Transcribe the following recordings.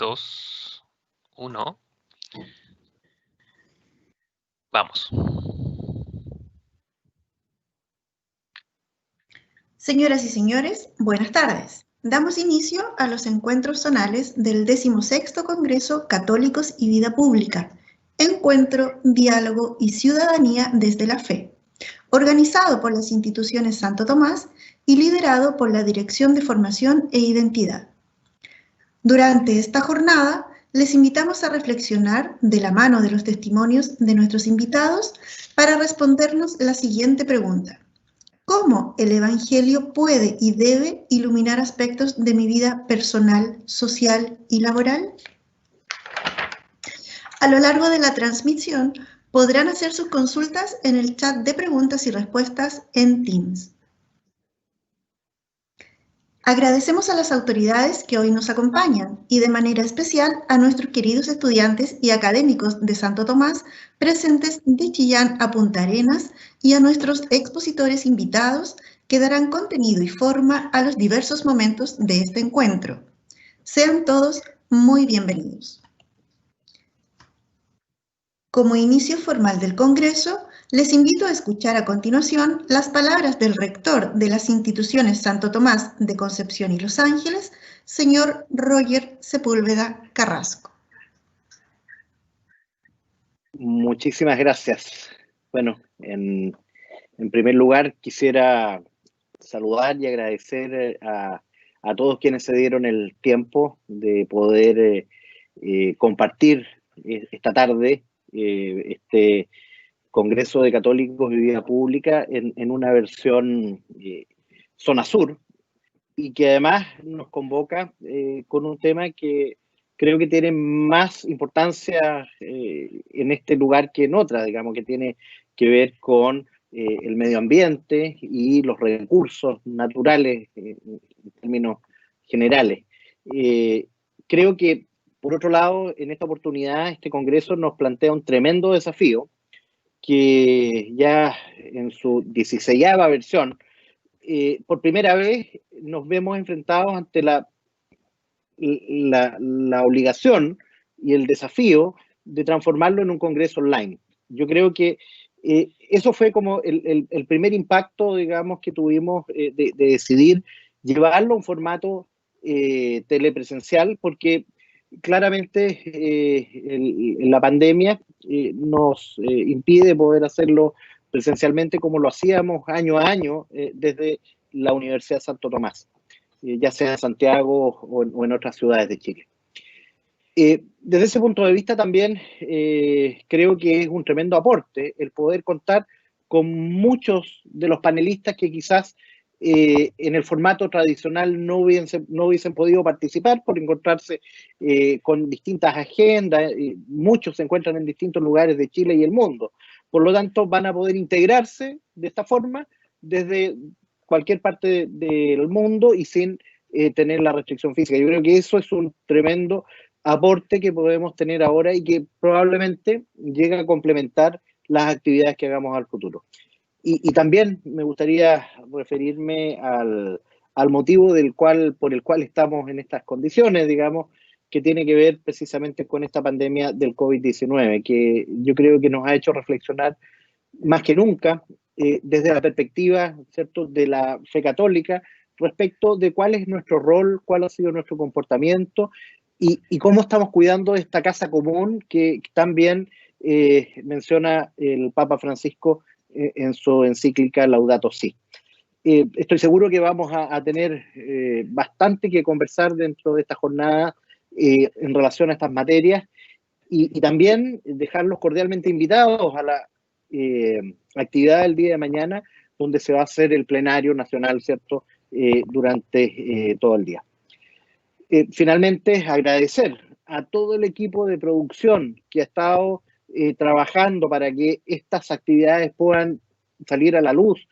2, 1. Vamos. Señoras y señores, buenas tardes. Damos inicio a los encuentros zonales del 16º Congreso Católicos y Vida Pública, Encuentro, Diálogo y Ciudadanía desde la Fe, organizado por las instituciones Santo Tomás y liderado por la Dirección de Formación e Identidad. Durante esta jornada, les invitamos a reflexionar de la mano de los testimonios de nuestros invitados para respondernos la siguiente pregunta. ¿Cómo el Evangelio puede y debe iluminar aspectos de mi vida personal, social y laboral? A lo largo de la transmisión podrán hacer sus consultas en el chat de preguntas y respuestas en Teams. Agradecemos a las autoridades que hoy nos acompañan y de manera especial a nuestros queridos estudiantes y académicos de Santo Tomás presentes de Chillán a Punta Arenas y a nuestros expositores invitados que darán contenido y forma a los diversos momentos de este encuentro. Sean todos muy bienvenidos. Como inicio formal del Congreso, les invito a escuchar a continuación las palabras del rector de las instituciones Santo Tomás de Concepción y Los Ángeles, señor Roger Sepúlveda Carrasco. Muchísimas gracias. Bueno, en primer lugar quisiera saludar y agradecer a todos quienes se dieron el tiempo de poder compartir esta tarde este Congreso de Católicos y Vida Pública en una versión zona sur, y que además nos convoca con un tema que creo que tiene más importancia en este lugar que en otra, digamos, que tiene que ver con el medio ambiente y los recursos naturales en términos generales. Creo que, por otro lado, en esta oportunidad, este Congreso nos plantea un tremendo desafío que ya en su 16ª versión, por primera vez nos vemos enfrentados ante la obligación y el desafío de transformarlo en un Congreso online. Yo creo que eso fue como el primer impacto, digamos, que tuvimos de decidir llevarlo a un formato telepresencial, porque claramente la pandemia nos impide poder hacerlo presencialmente como lo hacíamos año a año desde la Universidad de Santo Tomás, ya sea en Santiago o en otras ciudades de Chile. Desde ese punto de vista también creo que es un tremendo aporte el poder contar con muchos de los panelistas que quizás en el formato tradicional no hubiesen podido participar por encontrarse con distintas agendas. Muchos se encuentran en distintos lugares de Chile y el mundo. Por lo tanto, van a poder integrarse de esta forma desde cualquier parte del mundo y sin tener la restricción física. Yo creo que eso es un tremendo aporte que podemos tener ahora y que probablemente llega a complementar las actividades que hagamos al futuro. Y también me gustaría referirme al motivo por el cual estamos en estas condiciones, digamos, que tiene que ver precisamente con esta pandemia del COVID-19, que yo creo que nos ha hecho reflexionar más que nunca desde la perspectiva, ¿cierto?, de la fe católica respecto de cuál es nuestro rol, cuál ha sido nuestro comportamiento y cómo estamos cuidando de esta casa común que también menciona el Papa Francisco en su encíclica Laudato Si. Estoy seguro que vamos a tener bastante que conversar dentro de esta jornada en relación a estas materias y también dejarlos cordialmente invitados a la actividad del día de mañana, donde se va a hacer el plenario nacional, ¿cierto?, durante todo el día. Finalmente, agradecer a todo el equipo de producción que ha estado trabajando para que estas actividades puedan salir a la luz,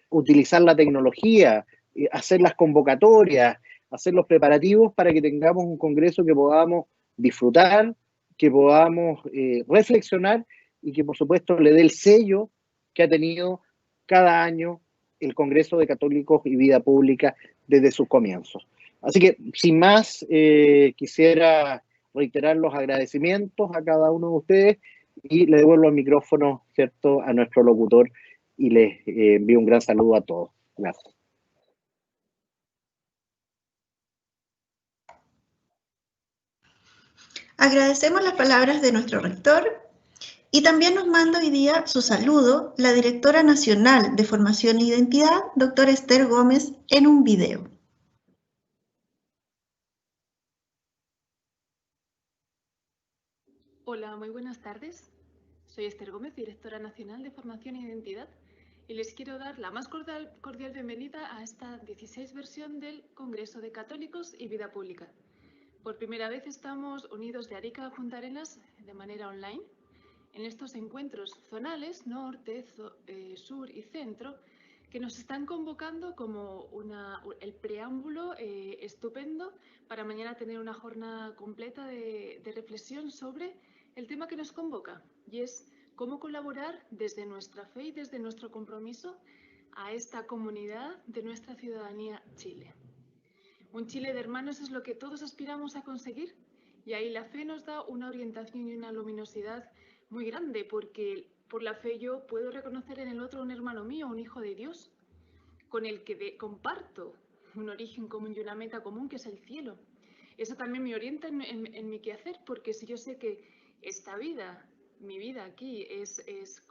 utilizar la tecnología, hacer las convocatorias, hacer los preparativos para que tengamos un congreso que podamos disfrutar, que podamos reflexionar y que por supuesto le dé el sello que ha tenido cada año el Congreso de Católicos y Vida Pública desde sus comienzos. Así que, sin más, quisiera reiterar los agradecimientos a cada uno de ustedes y le devuelvo el micrófono, ¿cierto?, a nuestro locutor y les envío un gran saludo a todos. Gracias. Agradecemos las palabras de nuestro rector y también nos manda hoy día su saludo la directora nacional de Formación e Identidad, doctora Esther Gómez, en un video. Hola, muy buenas tardes. Soy Esther Gómez, directora nacional de Formación e Identidad, y les quiero dar la más cordial bienvenida a esta 16ª versión del Congreso de Católicos y Vida Pública. Por primera vez estamos unidos de Arica a Punta Arenas de manera online en estos encuentros zonales, norte, sur y centro, que nos están convocando como el preámbulo estupendo para mañana tener una jornada completa de reflexión sobre el tema que nos convoca, y es cómo colaborar desde nuestra fe y desde nuestro compromiso a esta comunidad de nuestra ciudadanía Chile. Un Chile de hermanos es lo que todos aspiramos a conseguir, y ahí la fe nos da una orientación y una luminosidad muy grande, porque por la fe yo puedo reconocer en el otro un hermano mío, un hijo de Dios, con el que comparto un origen común y una meta común, que es el cielo. Eso también me orienta en mi quehacer, porque si yo sé que esta vida, mi vida aquí, es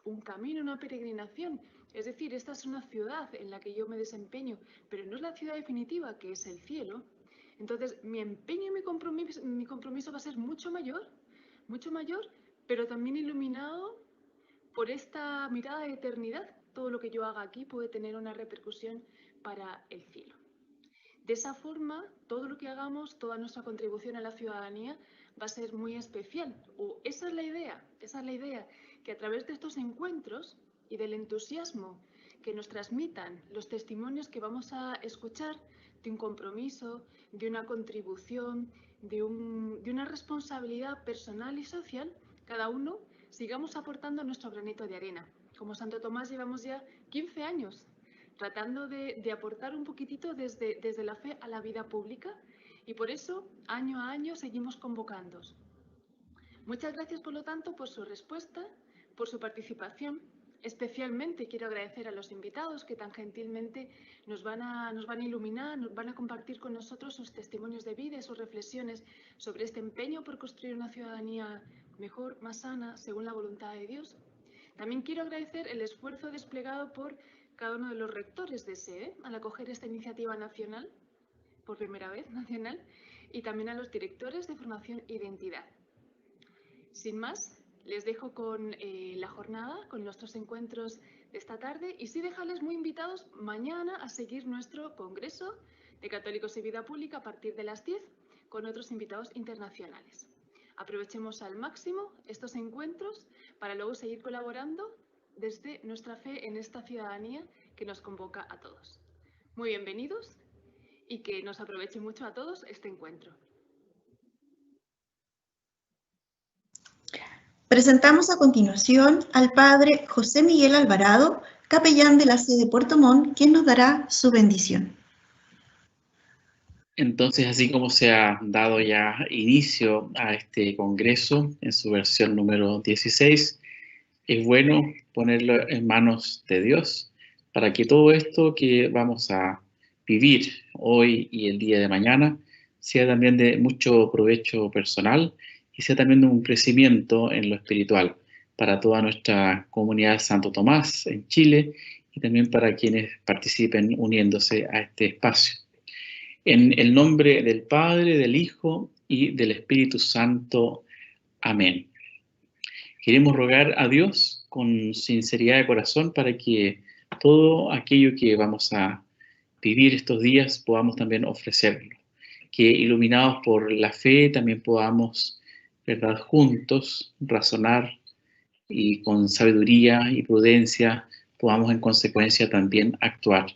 un camino, una peregrinación, es decir, esta es una ciudad en la que yo me desempeño, pero no es la ciudad definitiva, que es el cielo, entonces mi empeño y mi compromiso va a ser mucho mayor, pero también iluminado por esta mirada de eternidad. Todo lo que yo haga aquí puede tener una repercusión para el cielo. De esa forma, todo lo que hagamos, toda nuestra contribución a la ciudadanía va a ser muy especial. Esa es la idea, que a través de estos encuentros y del entusiasmo que nos transmitan los testimonios que vamos a escuchar de un compromiso, de una contribución, de una responsabilidad personal y social, cada uno sigamos aportando nuestro granito de arena. Como Santo Tomás llevamos ya 15 años tratando de aportar un poquitito desde la fe a la vida pública, y por eso año a año seguimos convocándoos. Muchas gracias, por lo tanto, por su respuesta, por su participación. Especialmente quiero agradecer a los invitados que tan gentilmente nos van a iluminar, nos van a compartir con nosotros sus testimonios de vida y sus reflexiones sobre este empeño por construir una ciudadanía mejor, más sana, según la voluntad de Dios. También quiero agradecer el esfuerzo desplegado por cada uno de los rectores de SEE al acoger esta iniciativa nacional, por primera vez nacional, y también a los directores de Formación e Identidad. Sin más, les dejo con la jornada, con nuestros encuentros de esta tarde, y sí dejarles muy invitados mañana a seguir nuestro Congreso de Católicos y Vida Pública a partir de las 10 con otros invitados internacionales. Aprovechemos al máximo estos encuentros para luego seguir colaborando desde nuestra fe en esta ciudadanía que nos convoca a todos. Muy bienvenidos y que nos aproveche mucho a todos este encuentro. Presentamos a continuación al padre José Miguel Alvarado, capellán de la sede de Puerto Montt, quien nos dará su bendición. Entonces, así como se ha dado ya inicio a este congreso en su versión número 16, es bueno ponerlo en manos de Dios para que todo esto que vamos a vivir hoy y el día de mañana sea también de mucho provecho personal y sea también de un crecimiento en lo espiritual para toda nuestra comunidad Santo Tomás en Chile y también para quienes participen uniéndose a este espacio. En el nombre del Padre, del Hijo y del Espíritu Santo. Amén. Queremos rogar a Dios con sinceridad de corazón para que todo aquello que vamos a vivir estos días podamos también ofrecerlo. Que iluminados por la fe también podamos, ¿verdad?, juntos razonar y con sabiduría y prudencia podamos en consecuencia también actuar.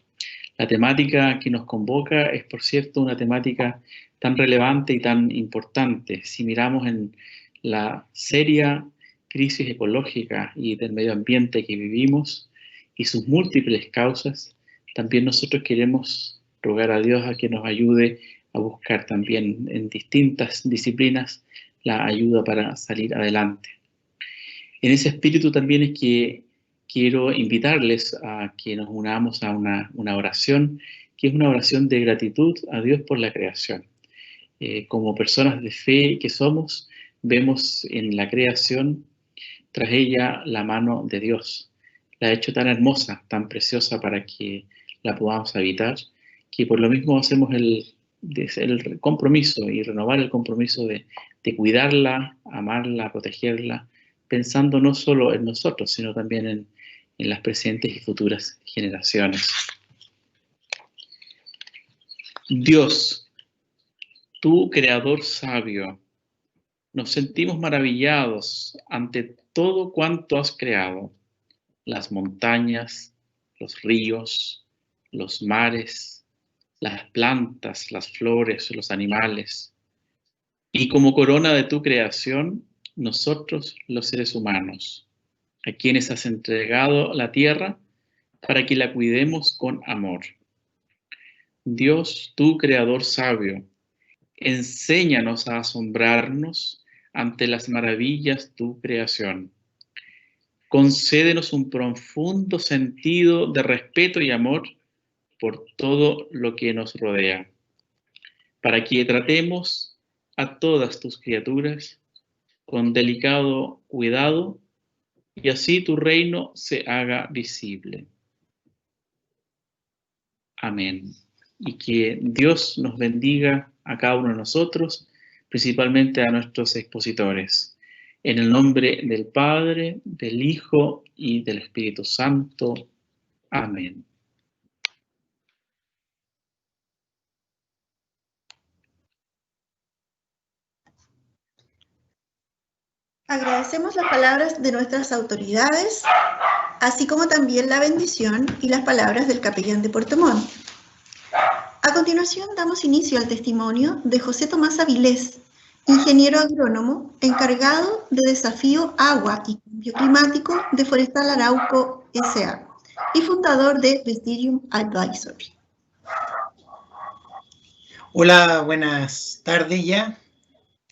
La temática que nos convoca es, por cierto, una temática tan relevante y tan importante. Si miramos en la seria crisis ecológica y del medio ambiente que vivimos y sus múltiples causas, también nosotros queremos rogar a Dios a que nos ayude buscar también en distintas disciplinas la ayuda para salir adelante. En ese espíritu también es que quiero invitarles a que nos unamos a una oración, que es una oración de gratitud a Dios por la creación. Como personas de fe que somos, vemos en la creación, tras ella, la mano de Dios. La ha hecho tan hermosa, tan preciosa para que la podamos habitar, que por lo mismo hacemos el compromiso y renovar el compromiso de cuidarla, amarla, protegerla, pensando no solo en nosotros, sino también en las presentes y futuras generaciones. Dios, tú creador sabio, nos sentimos maravillados ante todo cuanto has creado, las montañas, los ríos, los mares, las plantas, las flores, los animales. Y como corona de tu creación, nosotros los seres humanos, a quienes has entregado la tierra para que la cuidemos con amor. Dios, tú creador sabio, enséñanos a asombrarnos ante las maravillas de tu creación. Concédenos un profundo sentido de respeto y amor por todo lo que nos rodea, para que tratemos a todas tus criaturas con delicado cuidado y así tu reino se haga visible. Amén. Y que Dios nos bendiga a cada uno de nosotros, principalmente a nuestros expositores. En el nombre del Padre, del Hijo y del Espíritu Santo. Amén. Agradecemos las palabras de nuestras autoridades, así como también la bendición y las palabras del capellán de Puerto Montt. A continuación damos inicio al testimonio de José Tomás Avilés, ingeniero agrónomo encargado de Desafío Agua y Cambio Climático de Forestal Arauco S.A. y fundador de Vestigium Advisory. Hola, buenas tardes ya.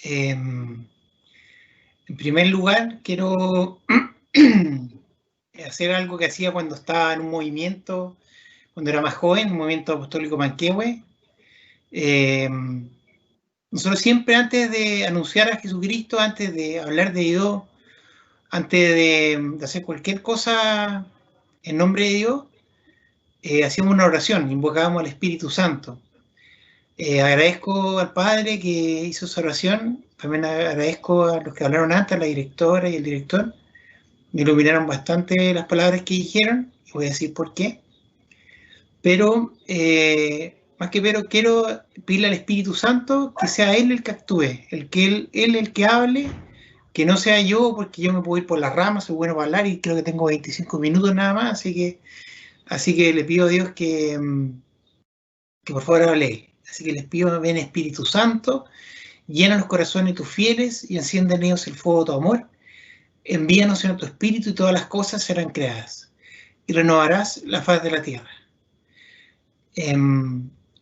En primer lugar, quiero hacer algo que hacía cuando estaba en un movimiento, cuando era más joven, un movimiento apostólico Manquehue. Nosotros siempre, antes de anunciar a Jesucristo, antes de hablar de Dios, antes de hacer cualquier cosa en nombre de Dios, hacíamos una oración, invocábamos al Espíritu Santo. Agradezco al Padre que hizo esa oración, también agradezco a los que hablaron antes, a la directora y el director, me iluminaron bastante las palabras que dijeron, y voy a decir por qué. Pero, quiero pedirle al Espíritu Santo que sea Él el que actúe, Él el que hable, que no sea yo, porque yo me puedo ir por las ramas, soy bueno para hablar y creo que tengo 25 minutos nada más, así que le pido a Dios que por favor hable Él. Así que les pido, ven Espíritu Santo, llena los corazones de tus fieles y enciende en ellos el fuego de tu amor. Envíanos en tu espíritu y todas las cosas serán creadas y renovarás la faz de la tierra.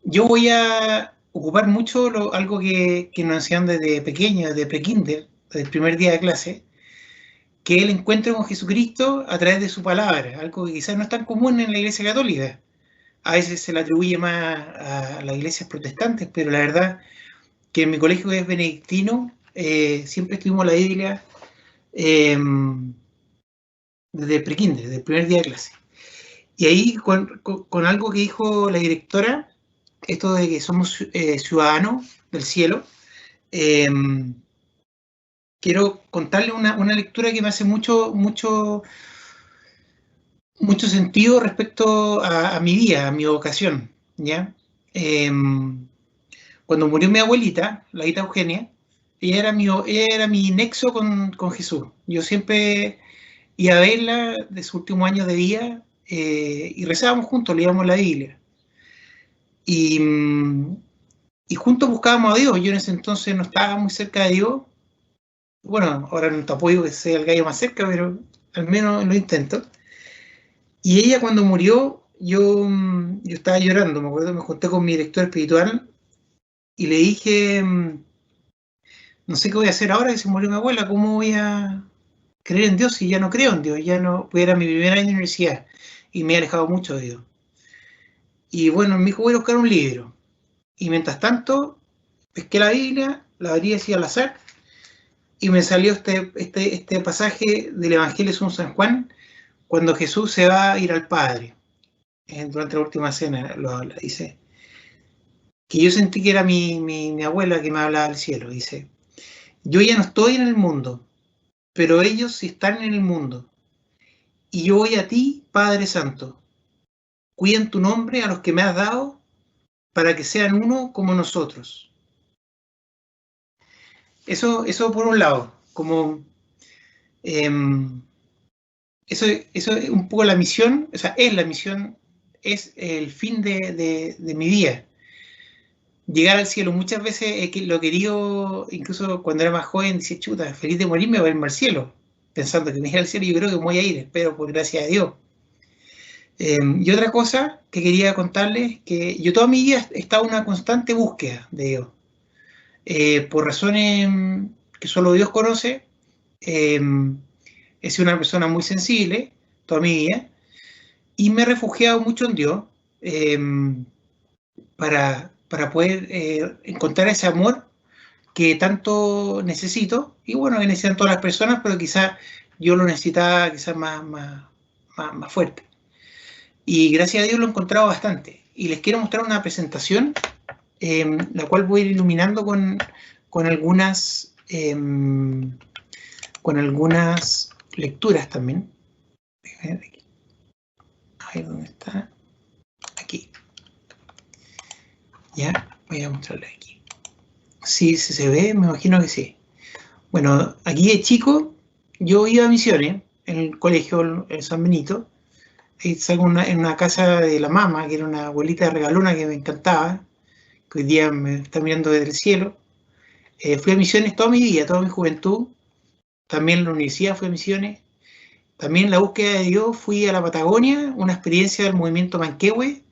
Yo voy a ocupar mucho algo que nos enseñan desde pequeño, desde prekinder, desde el primer día de clase, que es el encuentro con Jesucristo a través de su palabra, algo que quizás no es tan común en la Iglesia Católica. A veces se le atribuye más a las iglesias protestantes, pero la verdad que en mi colegio, que es benedictino, siempre estuvimos la Biblia desde prekinder, desde el primer día de clase. Y ahí, con algo que dijo la directora, esto de que somos ciudadanos del cielo, quiero contarle una lectura que me hace mucho sentido respecto a mi vida, a mi vocación, ¿ya? Cuando murió mi abuelita, la Abuelita Eugenia, ella era mi nexo con Jesús. Yo siempre iba a verla de sus últimos años de vida y rezábamos juntos, leíamos la Biblia. Y juntos buscábamos a Dios. Yo en ese entonces no estaba muy cerca de Dios. Bueno, ahora no te apoyo que sea el gallo más cerca, pero al menos lo intento. Y ella, cuando murió, yo estaba llorando, me acuerdo, me junté con mi director espiritual y le dije, no sé qué voy a hacer ahora que se murió mi abuela, ¿cómo voy a creer en Dios si ya no creo en Dios? Ya no, pues era mi primer año de universidad y me he alejado mucho de Dios. Y bueno, me dijo, voy a buscar un libro. Y mientras tanto, pesqué la Biblia, la abrí así al azar, y me salió este pasaje del Evangelio según San Juan, cuando Jesús se va a ir al Padre. Durante la última cena lo habla, dice, que yo sentí que era mi abuela que me hablaba del cielo, dice, yo ya no estoy en el mundo, pero ellos sí están en el mundo. Y yo voy a ti, Padre Santo. Cuida en tu nombre a los que me has dado para que sean uno como nosotros. Eso por un lado, como eso es un poco la misión, o sea, es la misión, es el fin de mi vida. Llegar al cielo. Muchas veces lo he querido, incluso cuando era más joven, decía, chuta, feliz de morirme, voy a irme al cielo. Pensando que me iré al cielo, yo creo que me voy a ir, espero, por gracia de Dios. Y otra cosa que quería contarles, que yo toda mi vida he estado en una constante búsqueda de Dios. Por razones que solo Dios conoce, he sido una persona muy sensible toda mi vida y me he refugiado mucho en Dios para poder encontrar ese amor que tanto necesito, y bueno, que necesitan todas las personas, pero quizás yo lo necesitaba quizás más fuerte. Y gracias a Dios lo he encontrado bastante. Y les quiero mostrar una presentación, la cual voy a ir iluminando con algunas lecturas también. A ver dónde está. Aquí. Ya, voy a mostrarle aquí. Sí, si se ve, me imagino que sí. Bueno, aquí de chico, yo iba a misiones en el colegio en San Benito. Ahí salgo en una casa de la mamá, que era una abuelita regalona que me encantaba, que hoy día me está mirando desde el cielo. Fui a misiones toda mi vida, toda mi juventud. También en la universidad fui a misiones. También en la búsqueda de Dios fui a la Patagonia, una experiencia del movimiento Manquehue.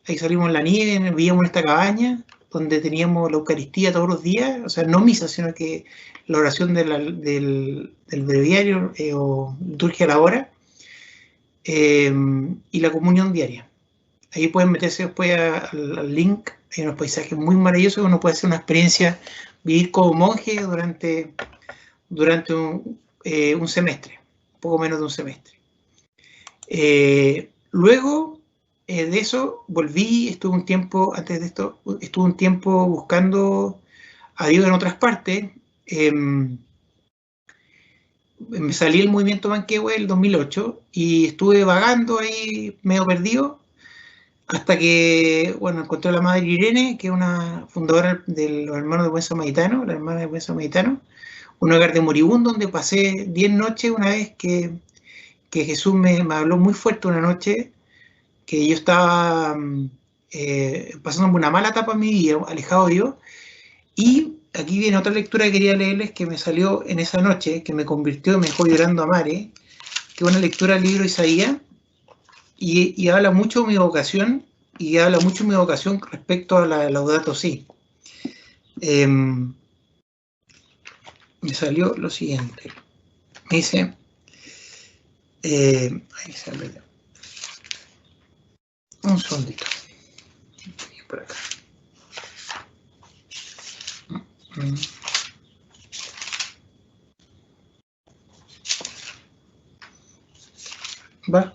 Ahí salimos en la nieve, vivíamos en esta cabaña, donde teníamos la Eucaristía todos los días, o sea, no misa, sino que la oración del breviario o liturgia a la hora, y la comunión diaria. Ahí pueden meterse después al link, hay unos paisajes muy maravillosos, uno puede hacer una experiencia, vivir como monje durante un semestre, poco menos de un semestre. Luego de eso volví, estuve un tiempo, antes de esto, estuve un tiempo buscando a Dios en otras partes. Me salí del movimiento Manquehue el 2008 y estuve vagando ahí medio perdido hasta que, bueno, encontré a la madre Irene, que es una fundadora de los hermanos de Buen Samaritano, la hermana de Buen Samaritano, un hogar de moribundos donde pasé 10 noches una vez que Jesús me habló muy fuerte una noche, que yo estaba pasando una mala etapa en mi vida, alejado de Dios, y aquí viene otra lectura que quería leerles que me salió en esa noche, que me convirtió, me dejó llorando a mares, que es una lectura del libro de Isaías, y habla mucho de mi vocación, y habla mucho de mi vocación respecto a la Laudato Si. Me salió lo siguiente, me dice, ahí sale, un segundito, por acá. Va.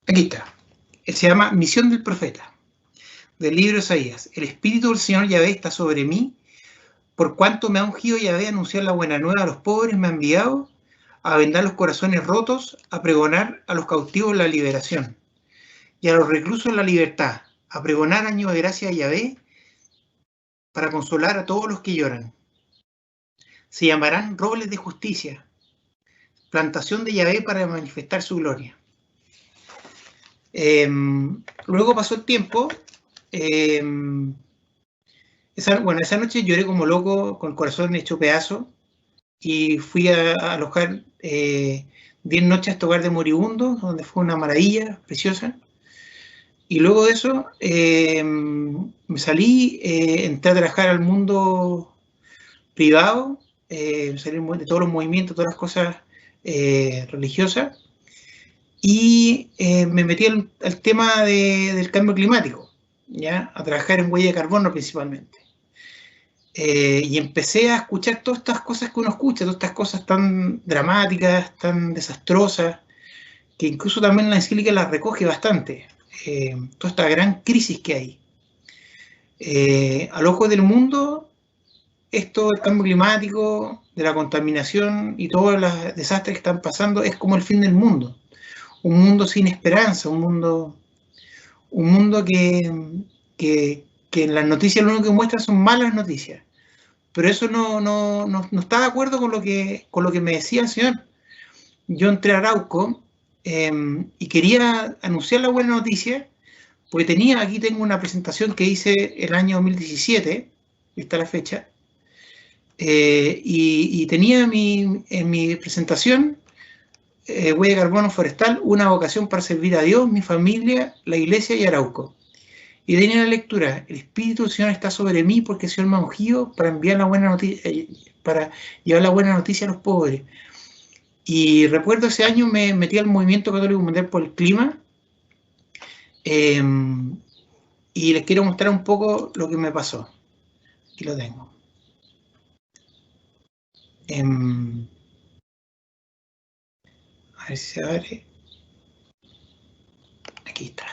Aquí está. Se llama Misión del Profeta, del libro de Isaías. El Espíritu del Señor Yahvé está sobre mí, por cuanto me ha ungido Yahvé a anunciar la buena nueva a los pobres, me ha enviado a vendar los corazones rotos, a pregonar a los cautivos la liberación y a los reclusos la libertad, a pregonar año de gracia a Yahvé, para consolar a todos los que lloran. Se llamarán robles de justicia, plantación de Yahvé para manifestar su gloria. Luego pasó el tiempo. Esa noche lloré como loco, con el corazón hecho pedazo, y fui a alojar 10 noches a este hogar de moribundos, donde fue una maravilla preciosa. Y luego de eso me salí, entré a trabajar al mundo privado, salí de todos los movimientos, todas las cosas religiosas, y me metí al tema del cambio climático, ¿ya? A trabajar en huella de carbono principalmente. Y empecé a escuchar todas estas cosas que uno escucha, todas estas cosas tan dramáticas, tan desastrosas, que incluso también la encíclica las recoge bastante. Toda esta gran crisis que hay. Al ojo del mundo, esto del cambio climático, de la contaminación y todos los desastres que están pasando es como el fin del mundo. Un mundo sin esperanza, un mundo que en las noticias lo único que muestra son malas noticias. Pero eso no está de acuerdo con lo que me decía el señor. Yo entré a Arauco y quería anunciar la buena noticia, porque aquí tengo una presentación que hice el año 2017, está la fecha, y tenía en mi presentación, huella de carbono forestal, una vocación para servir a Dios, mi familia, la iglesia y Arauco. Y tenía la lectura: el Espíritu del Señor está sobre mí porque el Señor me ha ungido para enviar la buena noticia, para llevar la buena noticia a los pobres. Y recuerdo ese año me metí al Movimiento Católico Mundial por el Clima, y les quiero mostrar un poco lo que me pasó. Aquí lo tengo. A ver si se abre. Aquí está.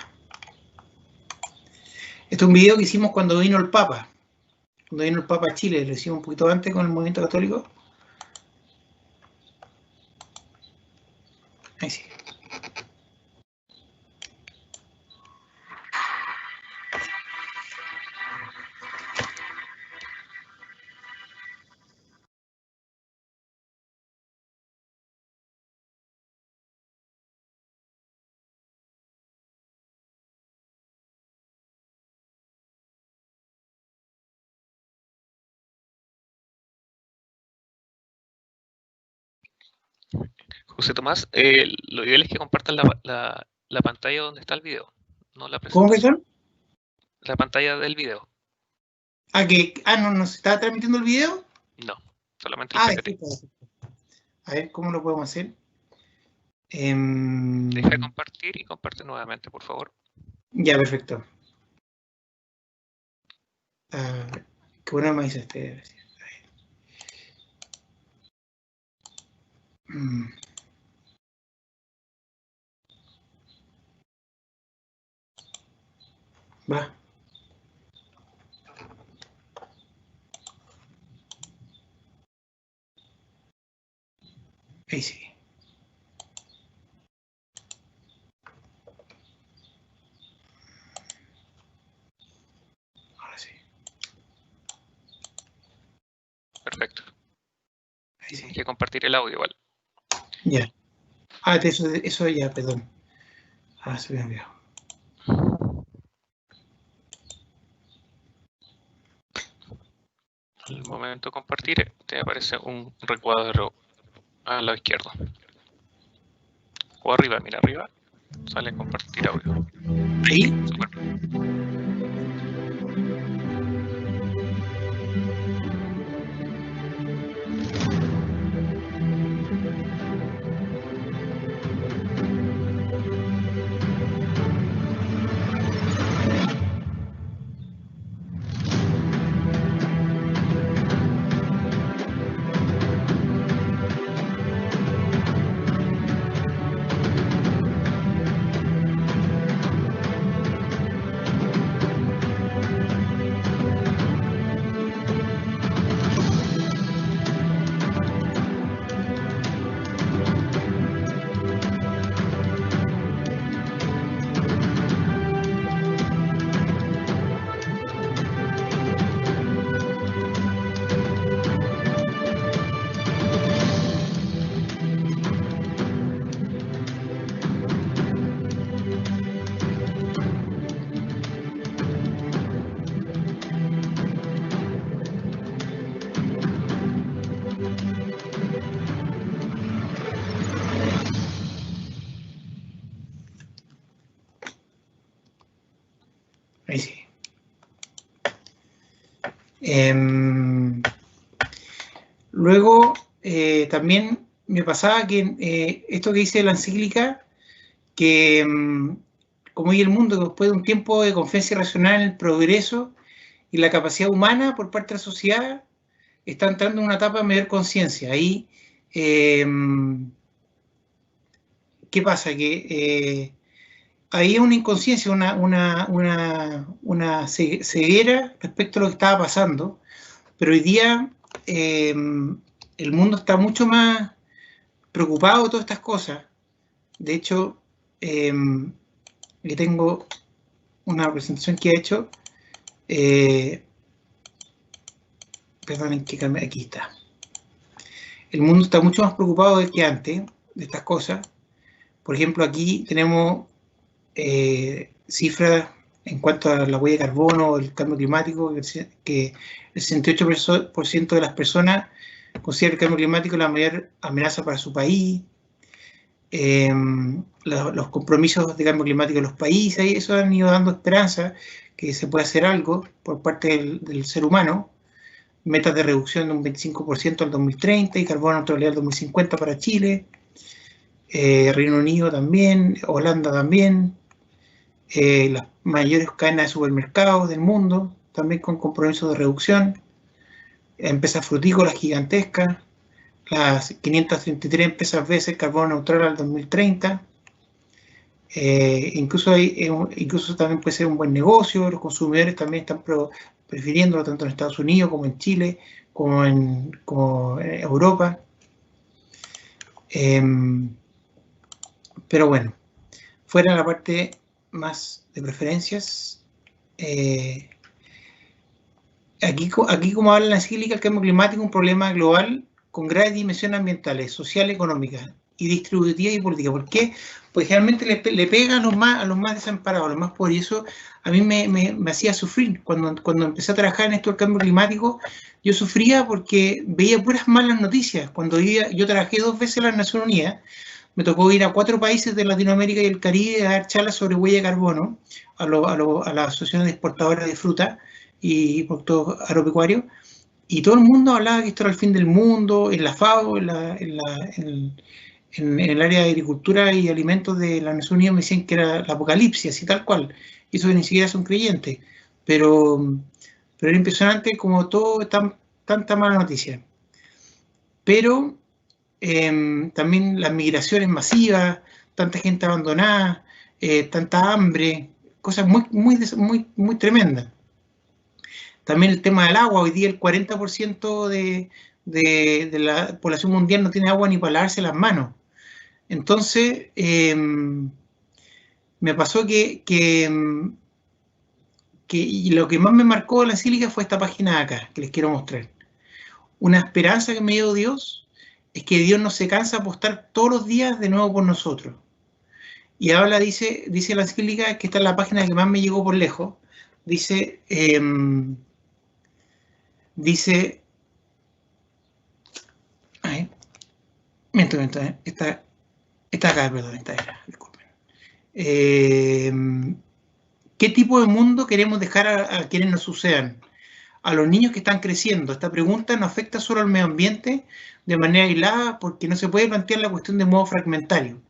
Este es un video que hicimos cuando vino el Papa. Cuando vino el Papa a Chile, lo hicimos un poquito antes con el Movimiento Católico. Ahí sí. José Tomás, lo ideal es que compartan la pantalla donde está el video, no la ¿Cómo que presentación. son? La pantalla del video. ¿No se está transmitiendo el video? No, solamente el PPT. A ver, ¿cómo lo podemos hacer? Deja de compartir y comparte nuevamente, por favor. Ya, perfecto. Qué bueno me dice este. Va. Ahí sí. Ahora sí. Perfecto. Ahí sí. Hay que compartir el audio igual. Ya. Eso ya, perdón. Se me olvidó. Al momento de compartir, te aparece un recuadro al lado izquierdo. O arriba, mira arriba. Sale compartir audio. Ahí. Super. Luego, también me pasaba que esto que dice la encíclica, que como hoy el mundo, después de un tiempo de confianza irracional en el progreso y la capacidad humana por parte de la sociedad, está entrando en una etapa de mayor conciencia. Ahí, ¿qué pasa? Que había una inconsciencia, una ceguera respecto a lo que estaba pasando, pero hoy día el mundo está mucho más preocupado de todas estas cosas. De hecho, aquí tengo una presentación que he hecho. Perdonen que cambie, aquí está. El mundo está mucho más preocupado de que antes de estas cosas. Por ejemplo, aquí tenemos cifras en cuanto a la huella de carbono, el cambio climático, que el 68% de las personas considera el cambio climático la mayor amenaza para su país. Los compromisos de cambio climático en los países, y eso han ido dando esperanza que se puede hacer algo por parte del ser humano. Metas de reducción de un 25% al 2030 y carbono neutralidad al 2050 para Chile. Reino Unido también, Holanda también. Las mayores cadenas de supermercados del mundo, también con compromisos de reducción. Empresas frutícolas gigantescas. Las 533 empresas veces carbono neutral al 2030. Incluso también puede ser un buen negocio. Los consumidores también están prefiriéndolo tanto en Estados Unidos como en Chile, como en Europa. Pero bueno, fuera la parte más de preferencias, aquí como habla la encíclica, el cambio climático es un problema global con graves dimensiones ambientales, sociales, económicas y distributivas y políticas. ¿Por qué? Porque generalmente le pega a los más desamparados, a los más pobres, y eso a mí me hacía sufrir. Cuando empecé a trabajar en esto del cambio climático, yo sufría porque veía puras malas noticias. Cuando yo trabajé 2 veces en las Naciones Unidas, me tocó ir a 4 países de Latinoamérica y el Caribe a dar charlas sobre huella de carbono a las asociaciones de exportadoras de fruta y productos agropecuarios, y todo el mundo hablaba que esto era el fin del mundo. En la FAO, en el área de agricultura y alimentos de la Naciones Unidas me decían que era la apocalipsis, así tal cual, y eso ni siquiera son creyentes, pero era impresionante como todo tanta mala noticia. Pero también las migraciones masivas, tanta gente abandonada, tanta hambre, cosas muy tremendas. También el tema del agua. Hoy día el 40% de la población mundial no tiene agua ni para lavarse las manos. Entonces, me pasó que lo que más me marcó la encíclica fue esta página de acá, que les quiero mostrar. Una esperanza que me dio Dios es que Dios no se cansa de apostar todos los días de nuevo por nosotros. Y habla, dice la encíclica, que esta es la página que más me llegó por lejos. Dice, esta acá, perdón, esta era, disculpen. ¿Qué tipo de mundo queremos dejar a quienes nos sucedan? A los niños que están creciendo. Esta pregunta no afecta solo al medio ambiente de manera aislada, porque no se puede plantear la cuestión de modo fragmentario.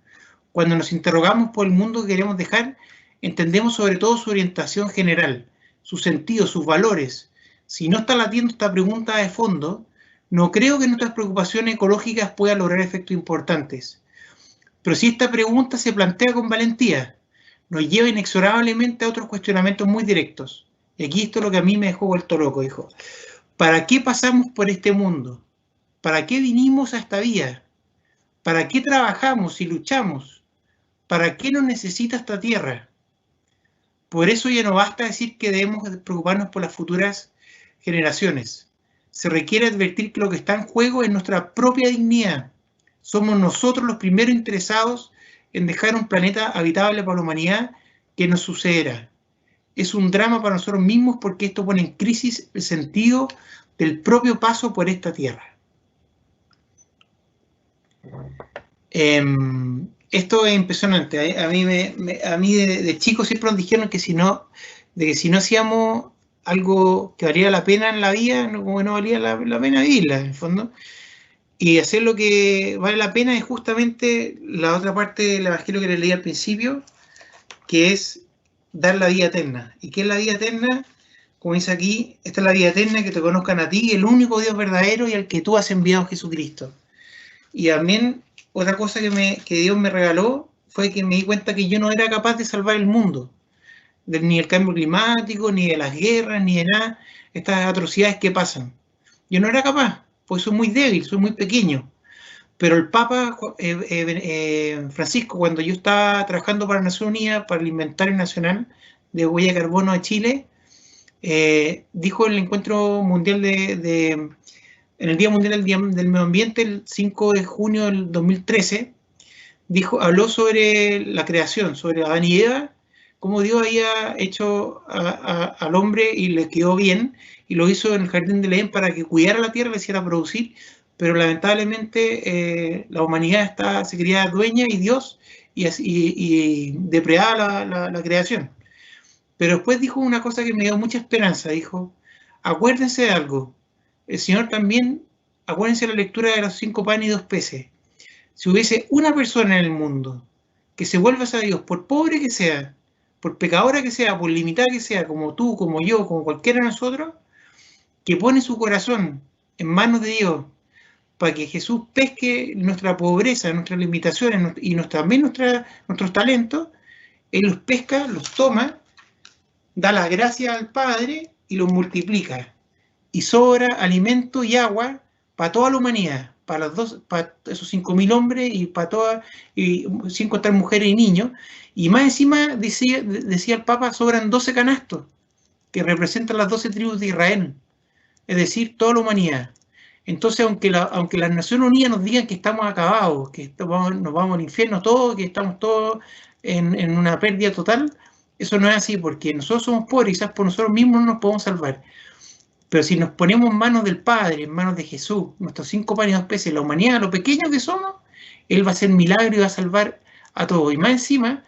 Cuando nos interrogamos por el mundo que queremos dejar, entendemos sobre todo su orientación general, su sentido, sus valores. Si no está latiendo esta pregunta de fondo, no creo que nuestras preocupaciones ecológicas puedan lograr efectos importantes. Pero si esta pregunta se plantea con valentía, nos lleva inexorablemente a otros cuestionamientos muy directos. Y aquí esto es lo que a mí me dejó vuelto loco, dijo. ¿Para qué pasamos por este mundo? ¿Para qué vinimos a esta vida? ¿Para qué trabajamos y luchamos? ¿Para qué nos necesita esta tierra? Por eso ya no basta decir que debemos preocuparnos por las futuras generaciones. Se requiere advertir que lo que está en juego es nuestra propia dignidad. Somos nosotros los primeros interesados en dejar un planeta habitable para la humanidad que nos sucederá. Es un drama para nosotros mismos porque esto pone en crisis el sentido del propio paso por esta tierra. Esto es impresionante. A mí de chico siempre nos dijeron que si no hacíamos algo que valía la pena en la vida, como que no valía la pena vivirla, en el fondo. Y hacer lo que vale la pena es justamente la otra parte del Evangelio que le leí al principio, que es dar la vida eterna. ¿Y qué es la vida eterna? Como dice aquí, esta es la vida eterna, que te conozcan a ti, el único Dios verdadero y al que tú has enviado, Jesucristo. Y también otra cosa que Dios me regaló fue que me di cuenta que yo no era capaz de salvar el mundo, ni el cambio climático, ni de las guerras, ni de nada, estas atrocidades que pasan. Yo no era capaz, pues soy muy débil, soy muy pequeño. Pero el Papa Francisco, cuando yo estaba trabajando para Naciones Unidas, para el Inventario Nacional de Huella de Carbono de Chile, dijo en el encuentro mundial en el Día Mundial del Medio Ambiente, el 5 de junio del 2013, habló sobre la creación, sobre Adán y Eva, cómo Dios había hecho al hombre y le quedó bien, y lo hizo en el jardín del Edén para que cuidara la tierra, le hiciera producir, pero lamentablemente la humanidad se creía dueña y Dios, y depredaba la creación. Pero después dijo una cosa que me dio mucha esperanza, dijo, acuérdense de algo, el Señor también, acuérdense de la lectura de los 5 panes y 2 peces. Si hubiese una persona en el mundo que se vuelva hacia Dios, por pobre que sea, por pecadora que sea, por limitada que sea, como tú, como yo, como cualquiera de nosotros, que pone su corazón en manos de Dios para que Jesús pesque nuestra pobreza, nuestras limitaciones y también nuestros talentos, Él los pesca, los toma, da la gracia al Padre y los multiplica. Y sobra alimento y agua para toda la humanidad, para esos 5.000 hombres y para todas, y sin contar mujeres y niños. Y más encima, decía el Papa, sobran 12 canastos que representan las 12 tribus de Israel, es decir, toda la humanidad. Entonces, aunque las Naciones Unidas nos digan que estamos acabados, que nos vamos al infierno todos, que estamos todos en una pérdida total, eso no es así, porque nosotros somos pobres y quizás por nosotros mismos no nos podemos salvar. Pero si nos ponemos en manos del Padre, en manos de Jesús, nuestros 5 panes y 2 peces, la humanidad, lo pequeños que somos, Él va a hacer milagro y va a salvar a todos. Y más encima,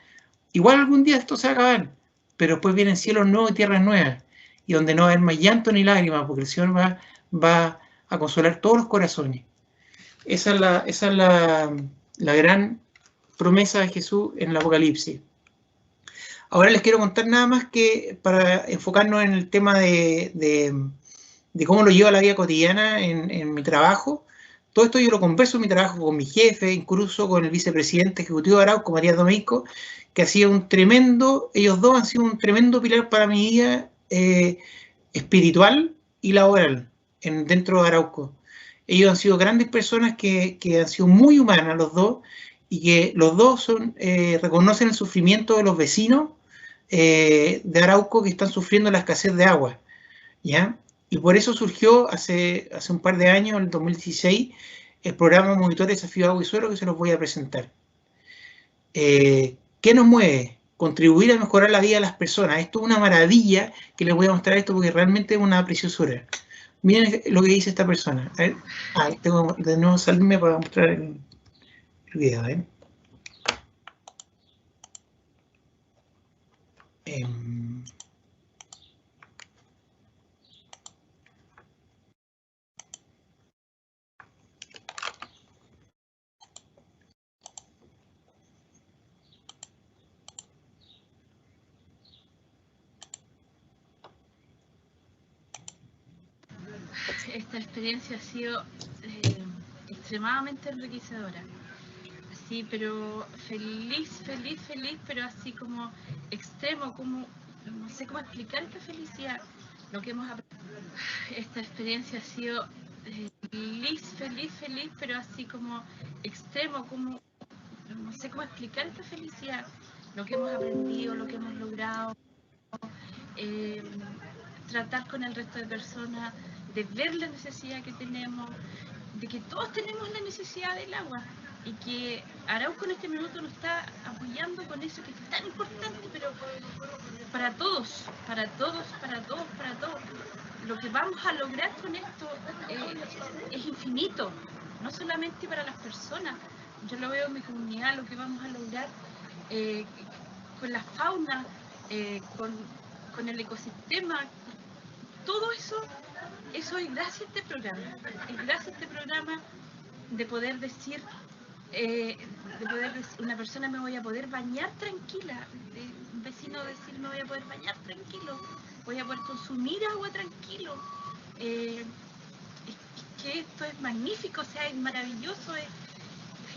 igual algún día esto se va a acabar, pero después vienen cielos nuevos y tierras nuevas, y donde no va a haber más llanto ni lágrimas, porque el Señor va a consolar todos los corazones. Esa es la gran promesa de Jesús en el Apocalipsis. Ahora les quiero contar nada más que para enfocarnos en el tema de cómo lo llevo a la vida cotidiana en mi trabajo. Todo esto yo lo converso en mi trabajo con mi jefe, incluso con el vicepresidente ejecutivo de Arauco, Matías Domeyko, que ha sido ellos dos han sido un tremendo pilar para mi vida espiritual y laboral dentro de Arauco. Ellos han sido grandes personas que han sido muy humanas los dos, y que los dos reconocen el sufrimiento de los vecinos de Arauco que están sufriendo la escasez de agua, ¿ya? Y por eso surgió hace un par de años, en el 2016, el programa Monitor Desafío Agua y Suelo, que se los voy a presentar. ¿Qué nos mueve? Contribuir a mejorar la vida de las personas. Esto es una maravilla que les voy a mostrar esto porque realmente es una preciosura. Miren lo que dice esta persona. A ver, tengo de nuevo salirme para mostrar el video. Esta experiencia ha sido extremadamente enriquecedora. Así, pero feliz, pero así como extremo, como no sé cómo explicar esta felicidad. Lo que hemos aprendido. Esta experiencia ha sido feliz, pero así como extremo, como no sé cómo explicar esta felicidad. Lo que hemos aprendido, lo que hemos logrado, tratar con el resto de personas, de ver la necesidad que tenemos, de que todos tenemos la necesidad del agua y que Arauco en este minuto nos está apoyando con eso que es tan importante, pero para todos. Lo que vamos a lograr con esto es infinito, no solamente para las personas. Yo lo veo en mi comunidad, lo que vamos a lograr con la fauna, con el ecosistema, todo eso es gracias a este programa. Es gracias a este programa de poder decir, una persona me voy a poder bañar tranquila, un vecino decir me voy a poder bañar tranquilo, voy a poder consumir agua tranquilo. Es que esto es magnífico, o sea, es maravilloso,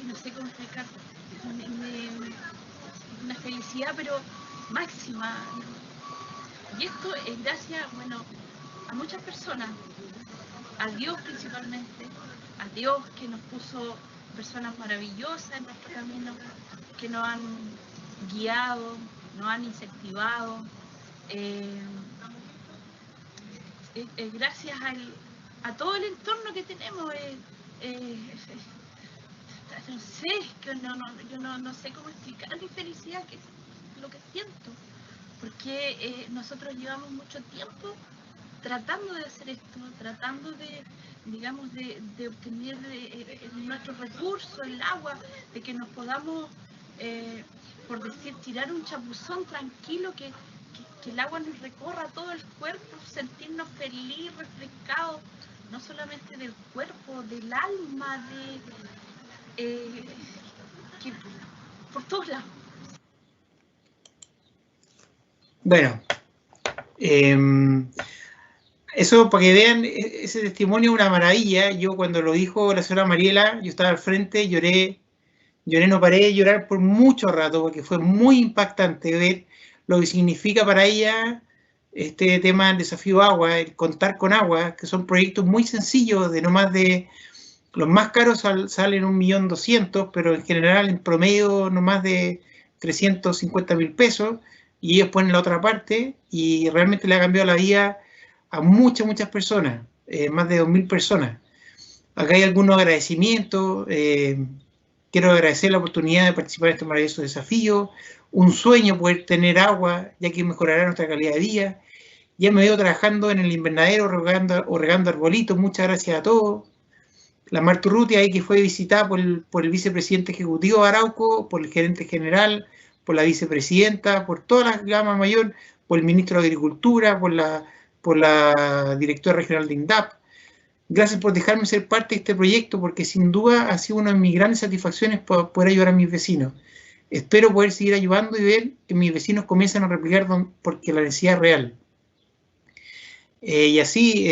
no sé cómo explicar, una felicidad pero máxima. Y esto es gracias, bueno, a muchas personas, a Dios principalmente, a Dios que nos puso personas maravillosas en nuestro camino, que nos han guiado, nos han incentivado. Gracias a todo el entorno que tenemos. No sé, yo no sé cómo explicar mi felicidad, que es lo que siento, porque nosotros llevamos mucho tiempo tratando de hacer esto, tratando de, digamos, de obtener nuestros recursos, el agua, de que nos podamos, por decir, tirar un chapuzón tranquilo, que el agua nos recorra todo el cuerpo, sentirnos feliz, refrescados, no solamente del cuerpo, del alma, que por todos lados. Bueno, eso para que vean, ese testimonio es una maravilla. Yo cuando lo dijo la señora Mariela, yo estaba al frente, lloré, no paré de llorar por mucho rato, porque fue muy impactante ver lo que significa para ella este tema del desafío agua, el contar con agua, que son proyectos muy sencillos, de no más de, los más caros salen 1.200.000, pero en general en promedio no más de 350.000 pesos, y ellos ponen la otra parte, y realmente le ha cambiado la vida a muchas personas, más de 2.000 personas. Acá hay algunos agradecimientos. Quiero agradecer la oportunidad de participar en este maravilloso desafío. Un sueño poder tener agua, ya que mejorará nuestra calidad de vida. Ya me veo trabajando en el invernadero, regando arbolitos. Muchas gracias a todos. La Marta Urrutia, ahí que fue visitada por el vicepresidente ejecutivo de Arauco, por el gerente general, por la vicepresidenta, por toda la gama mayor, por el ministro de Agricultura, por la directora regional de INDAP. Gracias por dejarme ser parte de este proyecto, porque sin duda ha sido una de mis grandes satisfacciones poder ayudar a mis vecinos. Espero poder seguir ayudando y ver que mis vecinos comiencen a replicar porque la necesidad es real. Y así,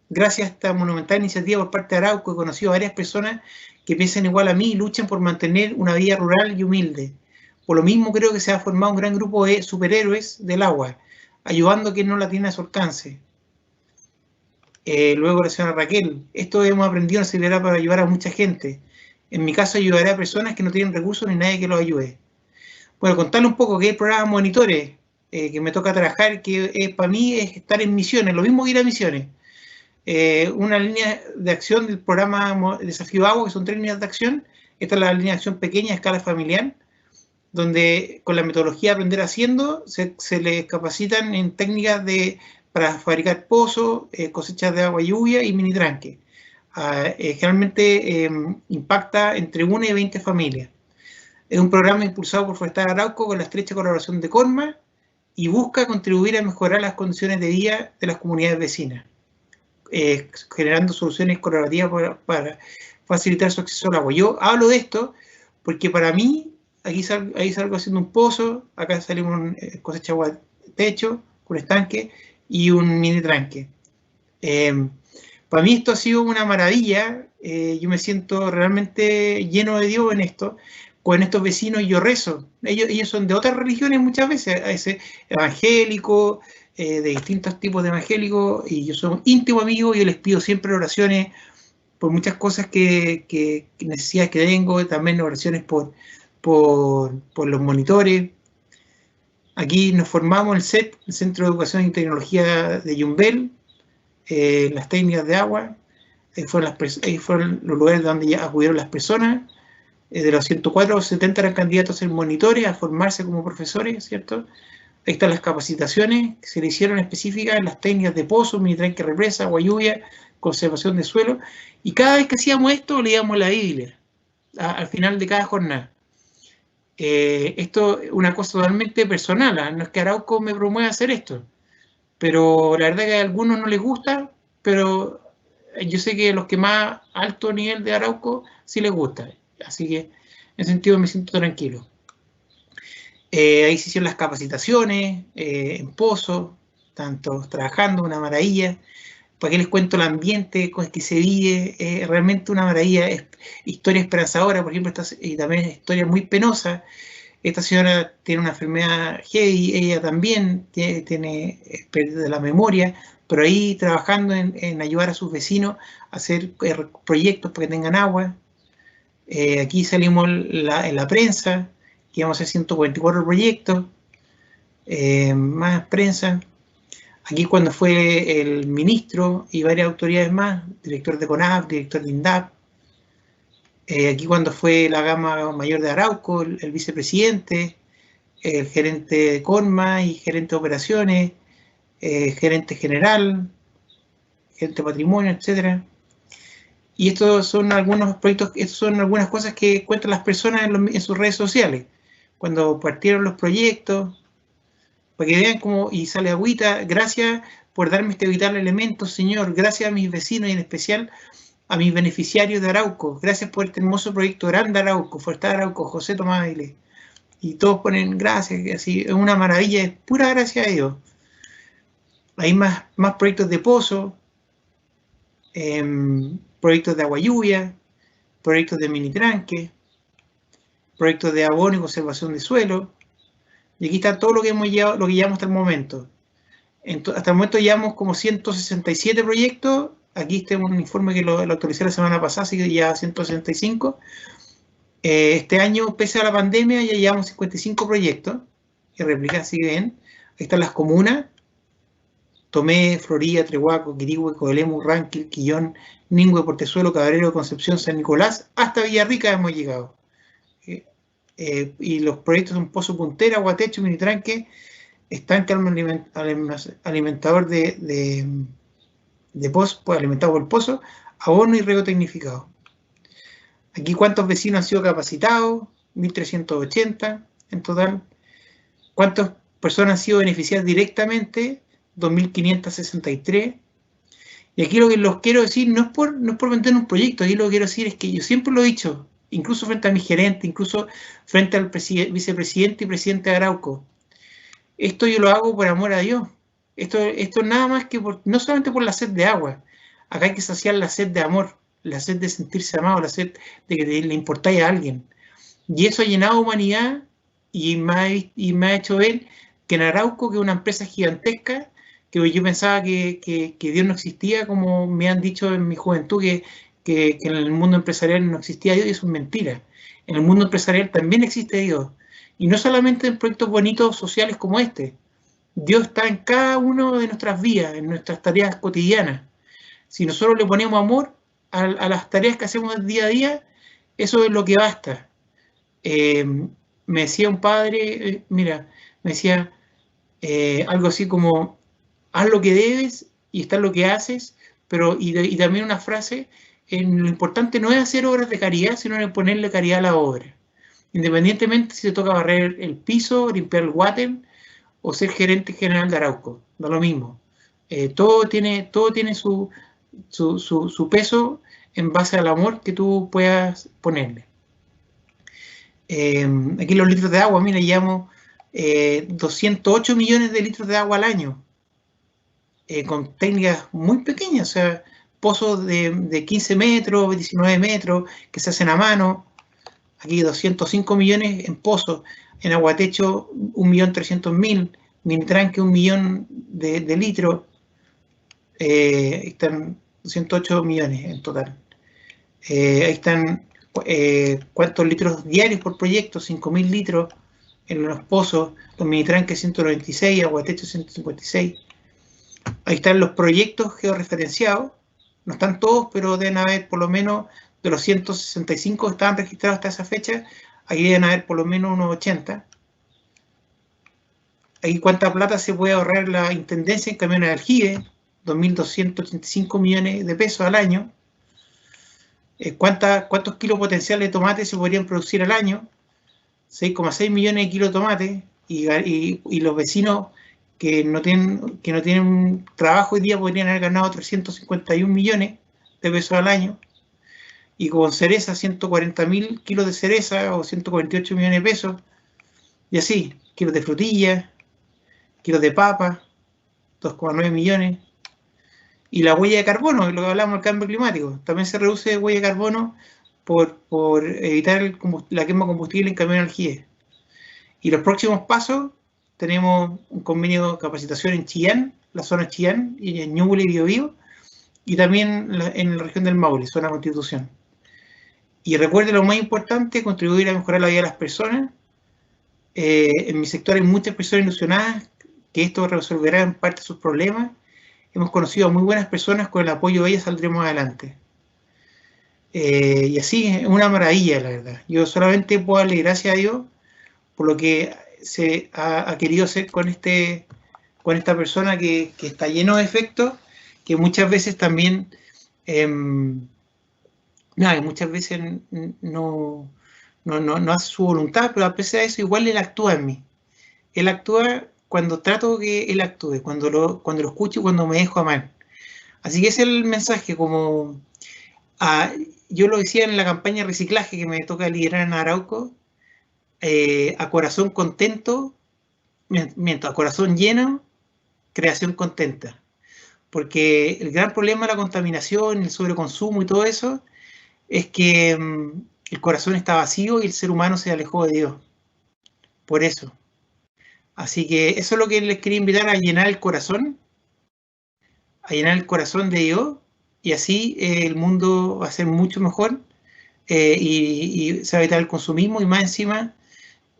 gracias a esta monumental iniciativa por parte de Arauco, he conocido a varias personas que piensan igual a mí y luchan por mantener una vida rural y humilde. Por lo mismo creo que se ha formado un gran grupo de superhéroes del agua, ayudando a quien no la tiene a su alcance. Luego la señora Raquel, esto hemos aprendido nos servirá para ayudar a mucha gente. En mi caso ayudaré a personas que no tienen recursos ni nadie que los ayude. Bueno, contarle un poco que es el programa Monitores, que me toca trabajar, que para mí es estar en misiones, lo mismo que ir a misiones. Una línea de acción del programa Desafío Agua, que son 3 líneas de acción. Esta es la línea de acción pequeña a escala familiar, donde con la metodología Aprender Haciendo se les capacitan en técnicas para fabricar pozos, cosechas de agua y lluvia y mini tranque. Generalmente impacta entre 1 y 20 familias. Es un programa impulsado por Forestal Arauco con la estrecha colaboración de CORMA y busca contribuir a mejorar las condiciones de vida de las comunidades vecinas, generando soluciones colaborativas para facilitar su acceso al agua. Yo hablo de esto porque para mí, ahí salgo haciendo un pozo, acá salimos cosecha agua de techo, con estanque y un mini tranque. Para mí esto ha sido una maravilla. Yo me siento realmente lleno de Dios en esto. Con estos vecinos yo rezo. Ellos son de otras religiones muchas veces, evangélicos, de distintos tipos de evangélicos, y yo soy íntimo amigo y yo les pido siempre oraciones por muchas cosas que necesidades que tengo, también oraciones por los monitores. Aquí nos formamos el CET, el Centro de Educación y Tecnología de Yumbel, las técnicas de agua. Ahí fueron los lugares donde ya acudieron las personas. De los 104, 70 eran candidatos a ser monitores, a formarse como profesores, ¿cierto? Ahí están las capacitaciones que se le hicieron específicas en las técnicas de pozo, mini tranque, represa, agua lluvia, conservación de suelo. Y cada vez que hacíamos esto, leíamos la Biblia al final de cada jornada. Esto es una cosa totalmente personal, no es que Arauco me promueva hacer esto. pero la verdad que a algunos no les gusta, pero yo sé que a los que más alto nivel de Arauco sí les gusta, así que en ese sentido me siento tranquilo. Ahí se hicieron las capacitaciones en Pozo, tanto trabajando, una maravilla. ¿Para qué les cuento el ambiente con el que se vive? Realmente una maravilla, es historia esperanzadora, por ejemplo, y también historia muy penosa. Esta señora tiene una enfermedad heavy, ella también tiene pérdida de la memoria, pero ahí trabajando en ayudar a sus vecinos a hacer proyectos para que tengan agua. Aquí salimos en la prensa, que íbamos a hacer 144 proyectos, más prensa. Aquí cuando fue el ministro y varias autoridades más, director de CONAF, director de INDAP. Aquí cuando fue la gama mayor de Arauco, el vicepresidente, el gerente de CONMA y gerente de operaciones, gerente general, gerente de patrimonio, etc. Y estos son algunos proyectos, estas son algunas cosas que cuentan las personas en sus redes sociales. Cuando partieron los proyectos, para que vean cómo, y sale agüita, gracias por darme este vital elemento, Señor, gracias a mis vecinos y en especial a mis beneficiarios de Arauco, gracias por este hermoso proyecto Grande Arauco, Fuerte Arauco, José Tomás Aile. Y todos ponen gracias, así, es una maravilla, es pura gracia a Dios. Hay más proyectos de pozo, proyectos de agua lluvia, proyectos de mini tranque, proyectos de abono y conservación de suelo. Y aquí está todo lo que hemos llevado, lo que llevamos hasta el momento. Hasta el momento llevamos como 167 proyectos. Aquí está un informe que lo actualicé la semana pasada, así que ya 165. Este año, pese a la pandemia, ya llevamos 55 proyectos. Y replica, así que bien. Ahí están las comunas. Tomé, Florida, Trehuaco, Quirihue, Coelemu, Ranquil, Quillón, Ningüe, Portezuelo, Cabrero, Concepción, San Nicolás. Hasta Villarrica hemos llegado. Y los proyectos son Pozo Puntera, Guatecho, Minitranque, estanque alimentador de pozo, pues, alimentado por el pozo, abono y riego tecnificado. Aquí cuántos vecinos han sido capacitados, 1.380 en total. ¿Cuántas personas han sido beneficiadas directamente? 2.563. Y aquí lo que los quiero decir no es por vender un proyecto, aquí lo que quiero decir es que yo siempre lo he dicho, incluso frente a mi gerente, incluso frente al vicepresidente y presidente de Arauco. Esto yo lo hago por amor a Dios. Esto nada más que no solamente por la sed de agua. Acá hay que saciar la sed de amor, la sed de sentirse amado, la sed de que le importáis a alguien. Y eso ha llenado humanidad y me ha hecho ver que en Arauco, que es una empresa gigantesca, que yo pensaba que Dios no existía, como me han dicho en mi juventud, que en el mundo empresarial no existía Dios, y eso es mentira. En el mundo empresarial también existe Dios. Y no solamente en proyectos bonitos sociales como este. Dios está en cada una de nuestras vidas, en nuestras tareas cotidianas. Si nosotros le ponemos amor a las tareas que hacemos día a día, eso es lo que basta. Me decía un padre, mira, me decía algo así como, haz lo que debes y está lo que haces, pero y también una frase, lo importante no es hacer obras de caridad, sino en ponerle caridad a la obra. Independientemente si te toca barrer el piso, limpiar el water o ser gerente general de Arauco, da lo mismo. Todo tiene su peso en base al amor que tú puedas ponerle. Aquí los litros de agua, mira, llevamos 208 millones de litros de agua al año, con técnicas muy pequeñas, o sea, pozos de 15 metros, 19 metros, que se hacen a mano. Aquí 205 millones en pozos, en Aguatecho 1.300.000, Minitranque 1 millón de litros, están 208 millones en total. Ahí están cuántos litros diarios por proyecto, 5.000 litros en los pozos, los Minitranques 196, Aguatecho 156. Ahí están los proyectos georreferenciados, no están todos, pero deben haber por lo menos, de los 165 que estaban registrados hasta esa fecha, ahí deben haber por lo menos unos 80. Ahí cuánta plata se puede ahorrar la Intendencia en camiones de aljibe, 2.285 millones de pesos al año. ¿Cuántos kilos potenciales de tomate se podrían producir al año? 6,6 millones de kilos de tomate, y los vecinos que no tienen trabajo hoy día podrían haber ganado 351 millones de pesos al año, y con cereza 140.000 kilos de cereza o 148 millones de pesos, y así, kilos de frutilla, kilos de papa, 2,9 millones. Y la huella de carbono, lo que hablamos del cambio climático, también se reduce huella de carbono por evitar la quema de combustible en camiones aljibe. Y los próximos pasos, tenemos un convenio de capacitación en Chillán, la zona Chillán, y en Ñuble y Biobío, y también en la región del Maule, zona Constitución. Y recuerde lo más importante, contribuir a mejorar la vida de las personas. En mi sector hay muchas personas ilusionadas que esto resolverá en parte sus problemas. Hemos conocido a muy buenas personas, con el apoyo de ellas saldremos adelante. Y así, es una maravilla, la verdad. Yo solamente puedo darle gracias a Dios por lo que se ha querido hacer con esta persona que está lleno de efectos, que muchas veces también, muchas veces no hace su voluntad, pero a pesar de eso igual él actúa en mí. Él actúa cuando trato que él actúe, cuando lo escucho y cuando me dejo amar. Así que ese es el mensaje, como yo lo decía en la campaña de reciclaje que me toca liderar en Arauco, a corazón contento, a corazón lleno, creación contenta. Porque el gran problema de la contaminación, el sobreconsumo y todo eso, es que el corazón está vacío y el ser humano se alejó de Dios. Por eso. Así que eso es lo que les quería invitar, a llenar el corazón de Dios, y así el mundo va a ser mucho mejor, y se va a evitar el consumismo, y más encima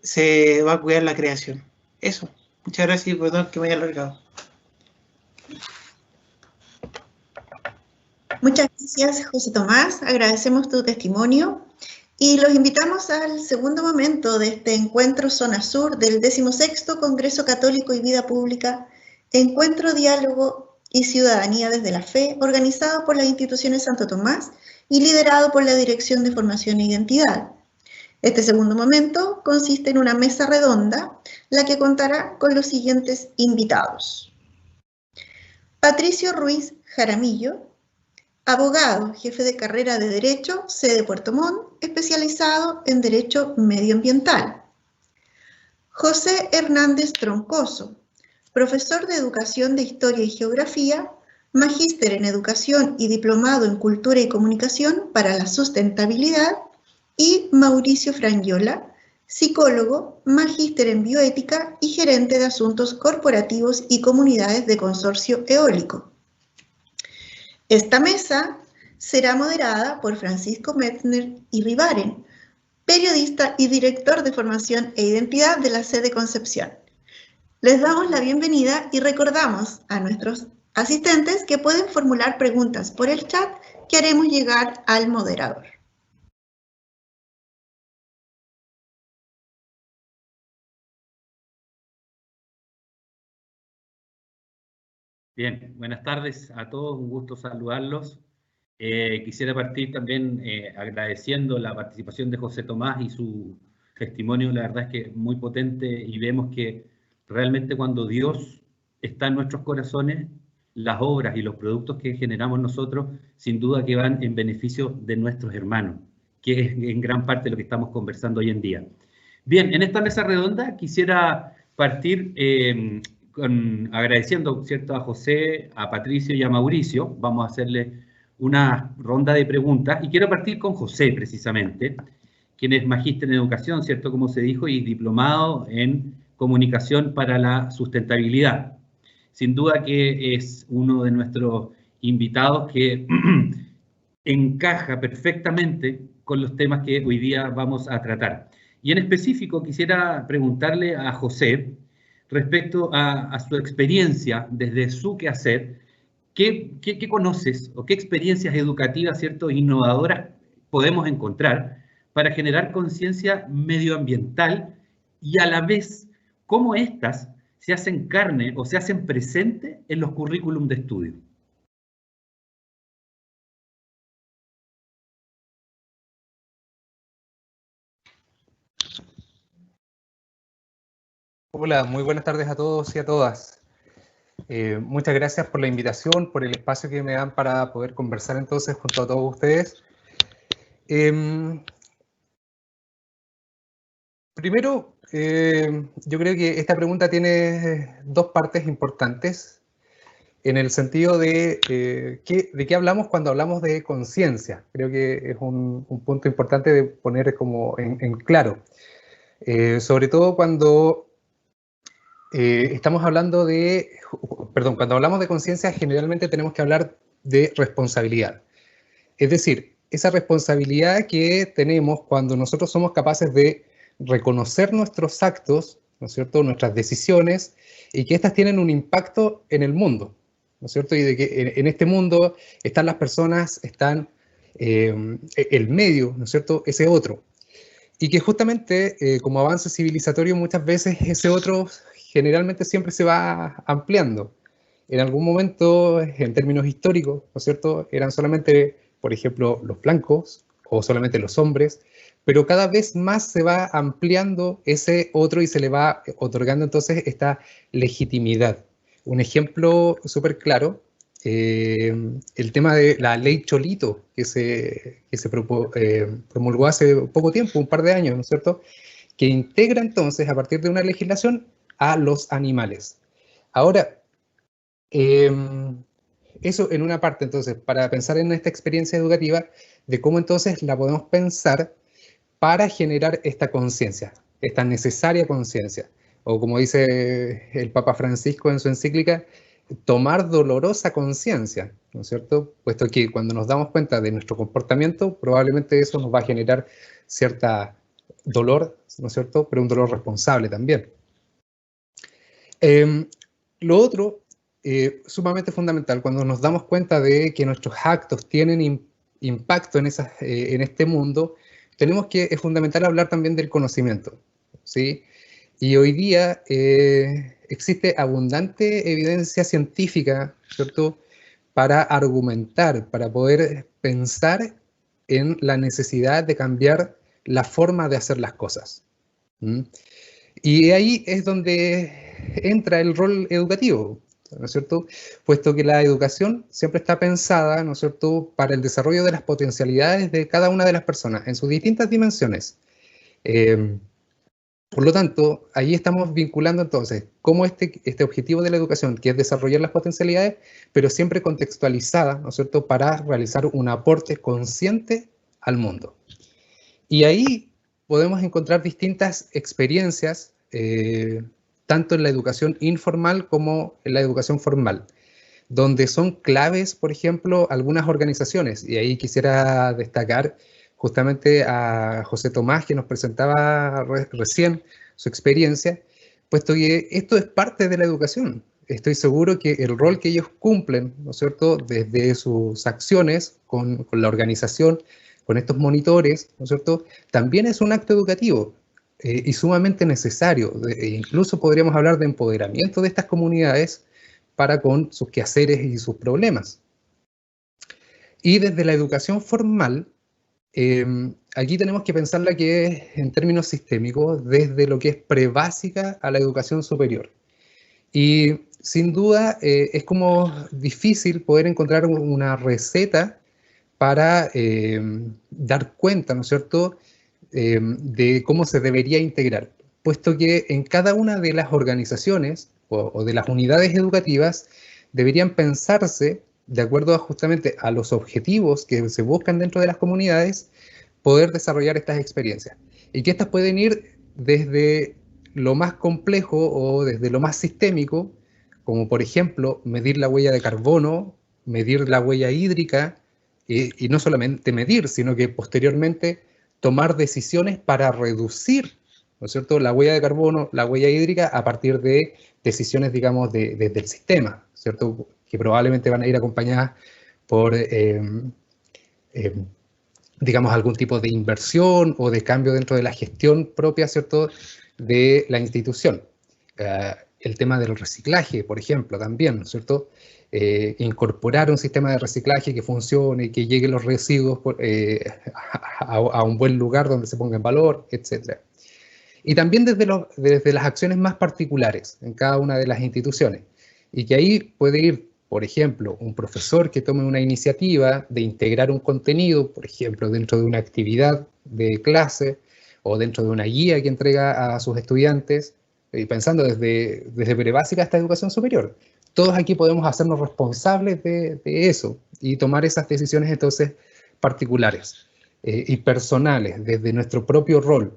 se va a cuidar la creación. Eso. Muchas gracias y perdón que me haya alargado. Muchas gracias, José Tomás. Agradecemos tu testimonio y los invitamos al segundo momento de este encuentro Zona Sur del 16º Congreso Católico y Vida Pública, Encuentro, Diálogo y Ciudadanía desde la Fe, organizado por las instituciones Santo Tomás y liderado por la Dirección de Formación e Identidad. Este segundo momento consiste en una mesa redonda, la que contará con los siguientes invitados: Patricio Ruiz Jaramillo, abogado, jefe de carrera de Derecho, sede Puerto Montt, especializado en Derecho Medioambiental. José Hernández Troncoso, profesor de Educación de Historia y Geografía, magíster en Educación y diplomado en Cultura y Comunicación para la Sustentabilidad. Y Mauricio Frangiola, psicólogo, magíster en Bioética y gerente de Asuntos Corporativos y Comunidades de Consorcio Eólico. Esta mesa será moderada por Francisco Metzner y Ribaren, periodista y director de Formación e Identidad de la sede Concepción. Les damos la bienvenida y recordamos a nuestros asistentes que pueden formular preguntas por el chat que haremos llegar al moderador. Bien, buenas tardes a todos, un gusto saludarlos. Quisiera partir también agradeciendo la participación de José Tomás y su testimonio. La verdad es que es muy potente, y vemos que realmente cuando Dios está en nuestros corazones, las obras y los productos que generamos nosotros, sin duda que van en beneficio de nuestros hermanos, que es en gran parte lo que estamos conversando hoy en día. Bien, en esta mesa redonda quisiera partir agradeciendo, ¿cierto?, a José, a Patricio y a Mauricio. Vamos a hacerle una ronda de preguntas y quiero partir con José precisamente, quien es magíster en educación, ¿cierto?, como se dijo, y diplomado en comunicación para la sustentabilidad. Sin duda que es uno de nuestros invitados que encaja perfectamente con los temas que hoy día vamos a tratar. Y en específico quisiera preguntarle a José, respecto a su experiencia desde su quehacer, ¿qué conoces o qué experiencias educativas, ¿cierto?, innovadoras podemos encontrar para generar conciencia medioambiental, y a la vez cómo éstas se hacen carne o se hacen presente en los currículum de estudio? Hola, muy buenas tardes a todos y a todas. Muchas gracias por la invitación, por el espacio que me dan para poder conversar entonces junto a todos ustedes. Primero, yo creo que esta pregunta tiene dos partes importantes en el sentido de qué hablamos cuando hablamos de conciencia. Creo que es un punto importante de poner como en claro. Sobre todo cuando estamos hablando de, cuando hablamos de conciencia generalmente tenemos que hablar de responsabilidad. Es decir, esa responsabilidad que tenemos cuando nosotros somos capaces de reconocer nuestros actos, ¿no es cierto?, nuestras decisiones, y que éstas tienen un impacto en el mundo, ¿no es cierto?, y de que en este mundo están las personas, están el medio, ¿no es cierto?, ese otro. Y que justamente como avance civilizatorio muchas veces ese otro generalmente siempre se va ampliando. En algún momento, en términos históricos, ¿no es cierto?, eran solamente, por ejemplo, los blancos o solamente los hombres, pero cada vez más se va ampliando ese otro y se le va otorgando entonces esta legitimidad. Un ejemplo súper claro, el tema de la ley Cholito, que se promulgó hace poco tiempo, un par de años, ¿no es cierto?, que integra entonces a partir de una legislación a los animales. Ahora, eso en una parte, entonces, para pensar en esta experiencia educativa, de cómo entonces la podemos pensar para generar esta conciencia, esta necesaria conciencia, o como dice el Papa Francisco en su encíclica, tomar dolorosa conciencia, ¿no es cierto? Puesto que cuando nos damos cuenta de nuestro comportamiento, probablemente eso nos va a generar cierta dolor, ¿no es cierto? Pero un dolor responsable también. Lo otro, sumamente fundamental, cuando nos damos cuenta de que nuestros actos tienen impacto en este mundo, tenemos que, es fundamental hablar también del conocimiento, ¿sí? Y hoy día existe abundante evidencia científica, ¿cierto?, para argumentar, para poder pensar en la necesidad de cambiar la forma de hacer las cosas. Y ahí es donde entra el rol educativo, ¿no es cierto?, puesto que la educación siempre está pensada, ¿no es cierto?, para el desarrollo de las potencialidades de cada una de las personas en sus distintas dimensiones. Por lo tanto, ahí estamos vinculando entonces cómo este objetivo de la educación, que es desarrollar las potencialidades, pero siempre contextualizada, ¿no es cierto?, para realizar un aporte consciente al mundo. Y ahí podemos encontrar distintas experiencias, tanto en la educación informal como en la educación formal, donde son claves, por ejemplo, algunas organizaciones, y ahí quisiera destacar justamente a José Tomás, que nos presentaba recién su experiencia, puesto que esto es parte de la educación. Estoy seguro que el rol que ellos cumplen, ¿no es cierto?, desde sus acciones con la organización, con estos monitores, ¿no es cierto?, también es un acto educativo y sumamente necesario. Incluso podríamos hablar de empoderamiento de estas comunidades para con sus quehaceres y sus problemas. Y desde la educación formal, aquí tenemos que pensarla que es en términos sistémicos, desde lo que es prebásica a la educación superior. Y sin duda es como difícil poder encontrar una receta para dar cuenta, ¿no es cierto?, de cómo se debería integrar, puesto que en cada una de las organizaciones o de las unidades educativas deberían pensarse de acuerdo justamente a los objetivos que se buscan dentro de las comunidades, poder desarrollar estas experiencias. Y que estas pueden ir desde lo más complejo o desde lo más sistémico, como por ejemplo medir la huella de carbono, medir la huella hídrica, y no solamente medir, sino que posteriormente tomar decisiones para reducir, ¿no es cierto?, la huella de carbono, la huella hídrica, a partir de decisiones, digamos, desde el sistema, ¿cierto?, que probablemente van a ir acompañadas por, digamos, algún tipo de inversión o de cambio dentro de la gestión propia, ¿cierto?, de la institución. El tema del reciclaje, por ejemplo, también, ¿no es cierto?, incorporar un sistema de reciclaje que funcione, que lleguen los residuos a un buen lugar donde se ponga en valor, etc. Y también desde las acciones más particulares en cada una de las instituciones. Y que ahí puede ir, por ejemplo, un profesor que tome una iniciativa de integrar un contenido, por ejemplo, dentro de una actividad de clase o dentro de una guía que entrega a sus estudiantes, pensando desde prebásica hasta educación superior. Todos aquí podemos hacernos responsables de eso y tomar esas decisiones entonces particulares y personales desde nuestro propio rol.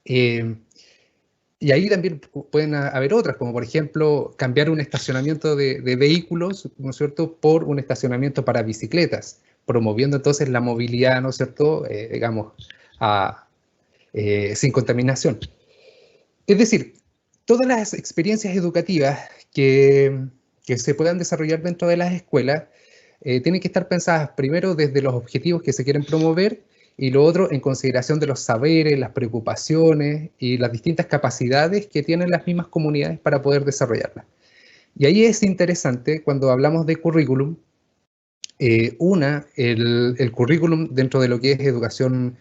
Y ahí también pueden haber otras, como por ejemplo cambiar un estacionamiento de vehículos, ¿no es cierto?, por un estacionamiento para bicicletas, promoviendo entonces la movilidad, ¿no es cierto?, digamos, sin contaminación. Es decir, todas las experiencias educativas que se puedan desarrollar dentro de las escuelas tienen que estar pensadas primero desde los objetivos que se quieren promover y lo otro en consideración de los saberes, las preocupaciones y las distintas capacidades que tienen las mismas comunidades para poder desarrollarlas. Y ahí es interesante cuando hablamos de currículum, el currículum dentro de lo que es educación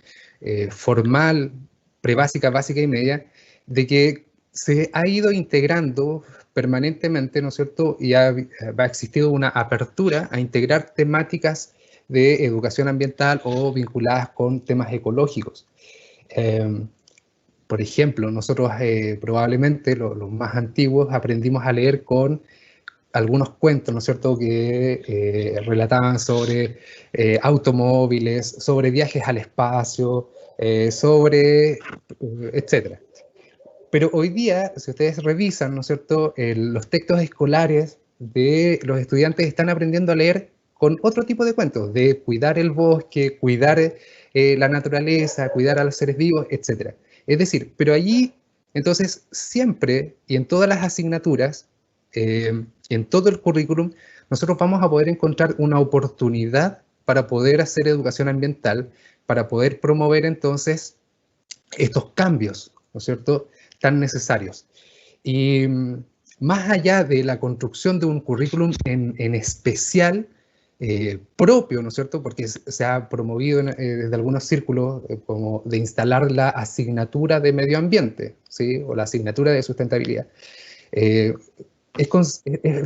formal, prebásica, básica y media, de que se ha ido integrando permanentemente, ¿no es cierto?, y ha existido una apertura a integrar temáticas de educación ambiental o vinculadas con temas ecológicos. Por ejemplo, nosotros probablemente los más antiguos aprendimos a leer con algunos cuentos, ¿no es cierto?, que relataban sobre automóviles, sobre viajes al espacio, etcétera. Pero hoy día, si ustedes revisan, ¿no es cierto?, los textos escolares de los estudiantes están aprendiendo a leer con otro tipo de cuentos, de cuidar el bosque, cuidar la naturaleza, cuidar a los seres vivos, etc. Es decir, pero allí, entonces, siempre y en todas las asignaturas, en todo el currículum, nosotros vamos a poder encontrar una oportunidad para poder hacer educación ambiental, para poder promover entonces estos cambios, ¿no es cierto?, tan necesarios. Y más allá de la construcción de un currículum en especial, propio, ¿no es cierto?, porque se ha promovido desde algunos círculos como de instalar la asignatura de medio ambiente, ¿sí?, o la asignatura de sustentabilidad. Es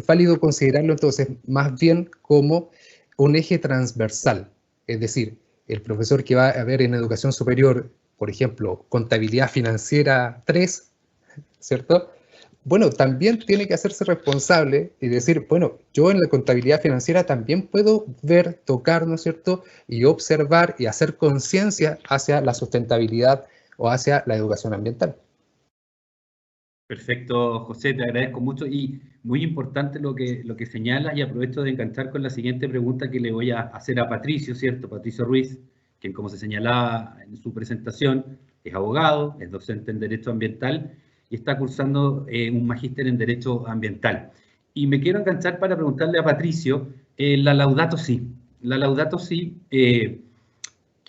válido considerarlo entonces más bien como un eje transversal, es decir, el profesor que va a ver en educación superior, por ejemplo, contabilidad financiera 3, ¿cierto?, bueno, también tiene que hacerse responsable y decir, bueno, yo en la contabilidad financiera también puedo ver, tocar, ¿no es cierto?, y observar y hacer conciencia hacia la sustentabilidad o hacia la educación ambiental. Perfecto, José, te agradezco mucho y muy importante lo que señalas, y aprovecho de enganchar con la siguiente pregunta que le voy a hacer a Patricio, ¿cierto? Patricio Ruiz, quien, como se señalaba en su presentación, es abogado, es docente en Derecho Ambiental y está cursando un magíster en Derecho Ambiental. Y me quiero enganchar para preguntarle a Patricio la Laudato Si. La Laudato Si, que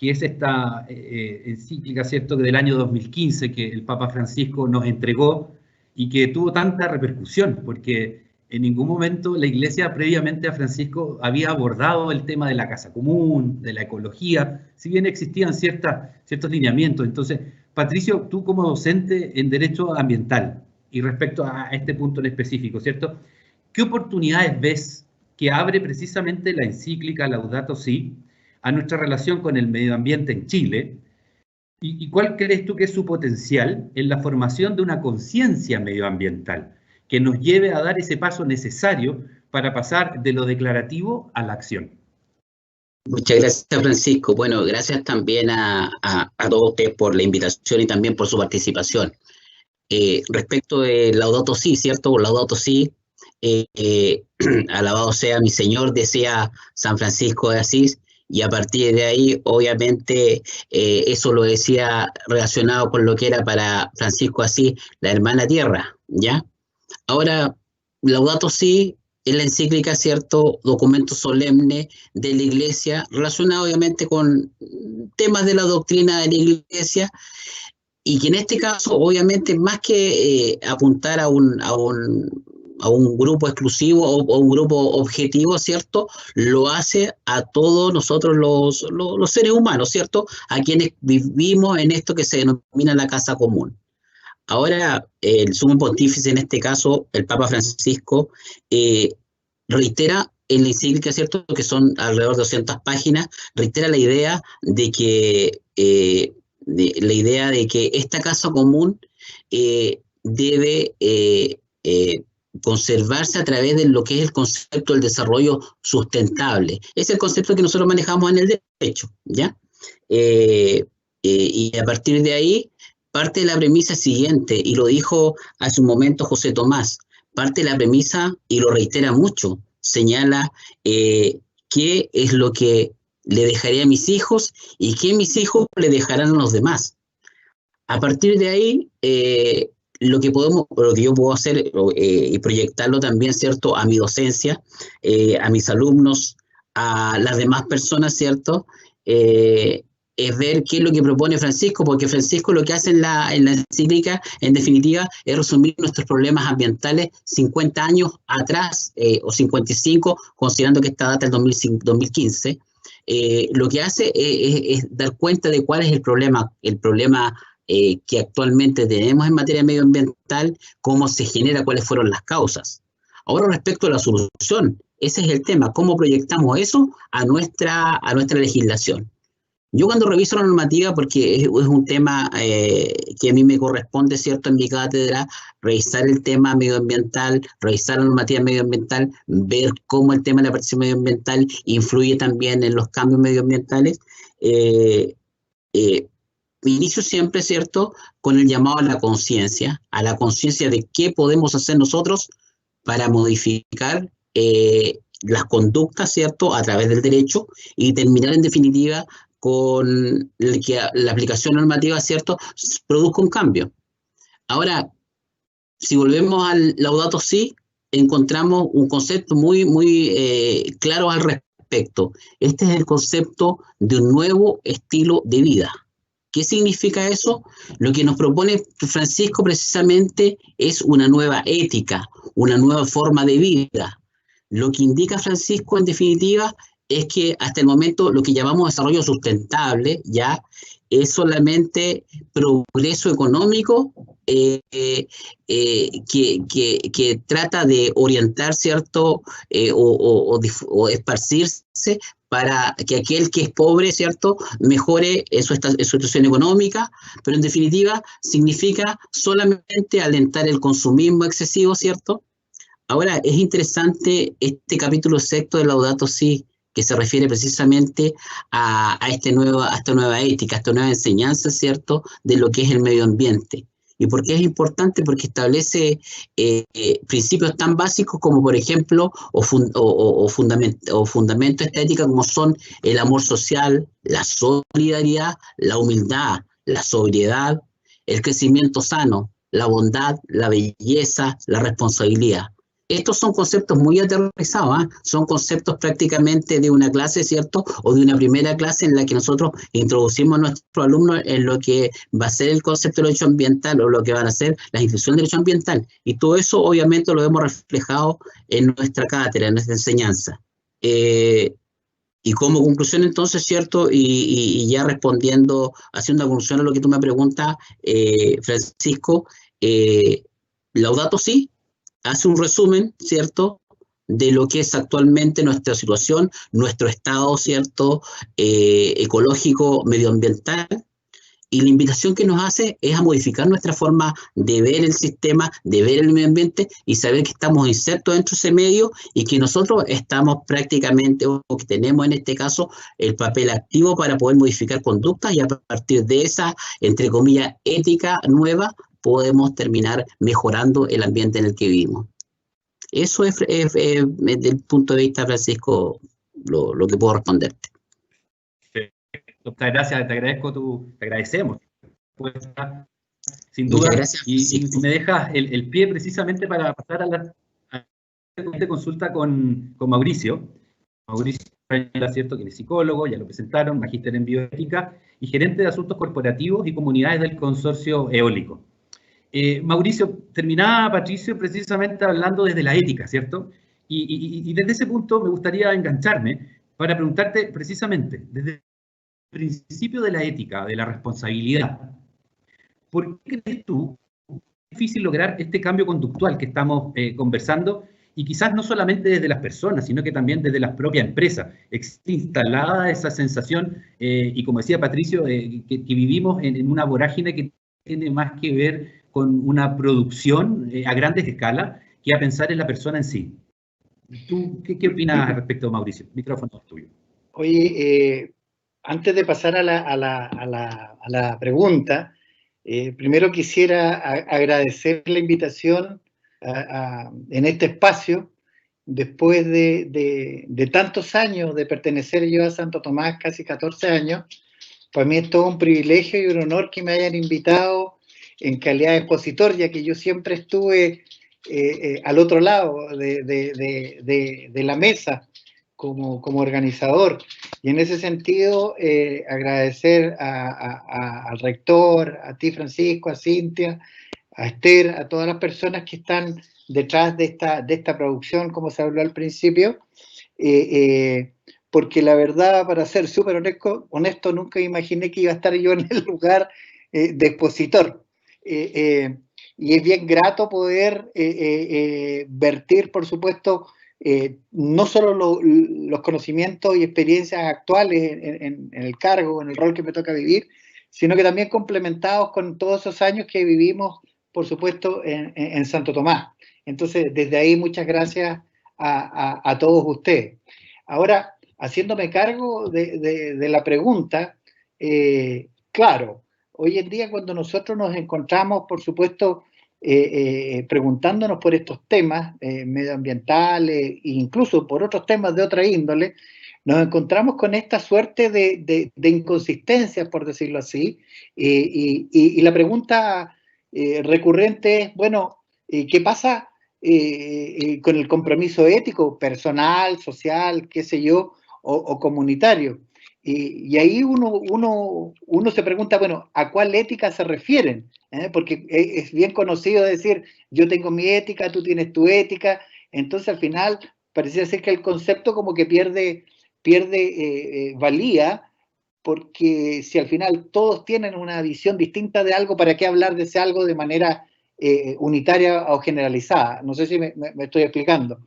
es esta encíclica, ¿cierto?, del año 2015 que el Papa Francisco nos entregó y que tuvo tanta repercusión, porque en ningún momento la Iglesia previamente a Francisco había abordado el tema de la casa común, de la ecología, si bien existían ciertos lineamientos. Entonces, Patricio, tú como docente en Derecho Ambiental, y respecto a este punto en específico, ¿cierto?, ¿qué oportunidades ves que abre precisamente la encíclica Laudato Si a nuestra relación con el medio ambiente en Chile? ¿Y cuál crees tú que es su potencial en la formación de una conciencia medioambiental que nos lleve a dar ese paso necesario para pasar de lo declarativo a la acción? Muchas gracias, Francisco. Bueno, gracias también a todos ustedes por la invitación y también por su participación. Respecto de Laudato Si, ¿cierto? Laudato Si, alabado sea mi Señor, decía San Francisco de Asís, y a partir de ahí, obviamente, eso lo decía relacionado con lo que era para Francisco Asís la hermana tierra, ¿ya? Ahora, Laudato Si es la encíclica, ¿cierto?, documento solemne de la Iglesia, relacionado obviamente con temas de la doctrina de la Iglesia, y que en este caso, obviamente, más que apuntar a un grupo exclusivo o un grupo objetivo, ¿cierto?, lo hace a todos nosotros los seres humanos, ¿cierto?, a quienes vivimos en esto que se denomina la casa común. Ahora, el sumo pontífice, en este caso, el Papa Francisco, reitera en la encíclica, ¿cierto?, que son alrededor de 200 páginas, reitera la idea de que, esta casa común debe conservarse a través de lo que es el concepto del desarrollo sustentable. Es el concepto que nosotros manejamos en el derecho, ¿ya? Y a partir de ahí, parte de la premisa siguiente, y lo dijo hace un momento José Tomás, parte de la premisa, y lo reitera mucho, señala qué es lo que le dejaré a mis hijos y qué mis hijos le dejarán a los demás. A partir de ahí, lo que yo puedo hacer y proyectarlo también, ¿cierto?, a mi docencia, a mis alumnos, a las demás personas, ¿cierto?, es ver qué es lo que propone Francisco, porque Francisco lo que hace en la encíclica, en definitiva, es resumir nuestros problemas ambientales 50 años atrás, o 55, considerando que esta data es 2015. Lo que hace es dar cuenta de cuál es el problema que actualmente tenemos en materia medioambiental, cómo se genera, cuáles fueron las causas. Ahora, respecto a la solución, ese es el tema, cómo proyectamos eso a nuestra legislación. Yo cuando reviso la normativa, porque es un tema que a mí me corresponde, ¿cierto?, en mi cátedra, revisar el tema medioambiental, revisar la normativa medioambiental, ver cómo el tema de la participación medioambiental influye también en los cambios medioambientales, inicio siempre, ¿cierto?, con el llamado a la conciencia de qué podemos hacer nosotros para modificar las conductas, ¿cierto?, a través del derecho, y terminar en definitiva con que la aplicación normativa, ¿cierto?, produzca un cambio. Ahora, si volvemos al Laudato Si, encontramos un concepto muy claro al respecto. Este es el concepto de un nuevo estilo de vida. ¿Qué significa eso? Lo que nos propone Francisco precisamente es una nueva ética, una nueva forma de vida. Lo que indica Francisco, en definitiva, es que hasta el momento lo que llamamos desarrollo sustentable ya es solamente progreso económico que trata de orientar, ¿cierto?, o esparcirse para que aquel que es pobre, ¿cierto?, mejore su situación económica, pero en definitiva significa solamente alentar el consumismo excesivo, ¿cierto? Ahora, es interesante este capítulo sexto de Laudato Si, que se refiere precisamente a esta nueva ética, a esta nueva enseñanza, ¿cierto?, de lo que es el medio ambiente. ¿Y por qué es importante? Porque establece principios tan básicos como, por ejemplo, fundamentos de esta ética, como son el amor social, la solidaridad, la humildad, la sobriedad, el crecimiento sano, la bondad, la belleza, la responsabilidad. Estos son conceptos muy aterrizados, ¿eh? Son conceptos prácticamente de una clase, ¿cierto?, o de una primera clase en la que nosotros introducimos a nuestros alumnos en lo que va a ser el concepto de derecho ambiental o lo que van a ser las instituciones de derecho ambiental. Y todo eso obviamente lo hemos reflejado en nuestra cátedra, en nuestra enseñanza. Y como conclusión entonces, ¿cierto?, y ya respondiendo, haciendo una conclusión a lo que tú me preguntas, Francisco, Laudato Si hace un resumen, ¿cierto?, de lo que es actualmente nuestra situación, nuestro estado, ¿cierto?, ecológico, medioambiental, y la invitación que nos hace es a modificar nuestra forma de ver el sistema, de ver el medio ambiente, y saber que estamos insertos dentro de ese medio, y que nosotros estamos prácticamente, o que tenemos en este caso, el papel activo para poder modificar conductas, y a partir de esa, entre comillas, ética nueva, podemos terminar mejorando el ambiente en el que vivimos. Eso es desde el punto de vista, Francisco, lo que puedo responderte. Muchas gracias, te agradecemos. Sin duda, gracias, y me dejas el pie precisamente para pasar a la consulta con Mauricio. Mauricio, ¿cierto?, que es psicólogo, ya lo presentaron, magíster en bioética y gerente de asuntos corporativos y comunidades del consorcio eólico. Mauricio, terminaba Patricio precisamente hablando desde la ética, ¿cierto? Y desde ese punto me gustaría engancharme para preguntarte precisamente, desde el principio de la ética, de la responsabilidad, ¿por qué crees tú difícil lograr este cambio conductual que estamos conversando, y quizás no solamente desde las personas, sino que también desde las propias empresas. Existe instalada esa sensación, y como decía Patricio, que vivimos en una vorágine que tiene más que ver con una producción a grandes escalas que a pensar en la persona en sí. ¿Tú qué opinas respecto, Mauricio? El micrófono es tuyo. Oye, antes de pasar a la pregunta, primero quisiera agradecer la invitación en este espacio, después de tantos años de pertenecer yo a Santo Tomás, casi 14 años. Para mí es todo un privilegio y un honor que me hayan invitado en calidad de expositor, ya que yo siempre estuve al otro lado de la mesa como organizador. Y en ese sentido, agradecer al rector, a ti, Francisco, a Cintia, a Esther, a todas las personas que están detrás de esta producción, como se habló al principio, porque la verdad, para ser súper honesto, nunca imaginé que iba a estar yo en el lugar de expositor. Y es bien grato poder vertir, por supuesto, no solo los conocimientos y experiencias actuales en el cargo, en el rol que me toca vivir, sino que también complementados con todos esos años que vivimos, por supuesto, en Santo Tomás. Entonces, desde ahí, muchas gracias a todos ustedes. Ahora, haciéndome cargo de la pregunta, claro, hoy en día cuando nosotros nos encontramos, por supuesto, preguntándonos por estos temas medioambientales e incluso por otros temas de otra índole, nos encontramos con esta suerte de inconsistencias, por decirlo así, y la pregunta recurrente es, bueno, ¿qué pasa con el compromiso ético, personal, social, qué sé yo, o comunitario? Y ahí uno se pregunta, bueno, ¿a cuál ética se refieren? Porque es bien conocido decir, yo tengo mi ética, tú tienes tu ética, entonces al final parece ser que el concepto como que pierde valía, porque si al final todos tienen una visión distinta de algo, ¿para qué hablar de ese algo de manera unitaria o generalizada? No sé si me estoy explicando.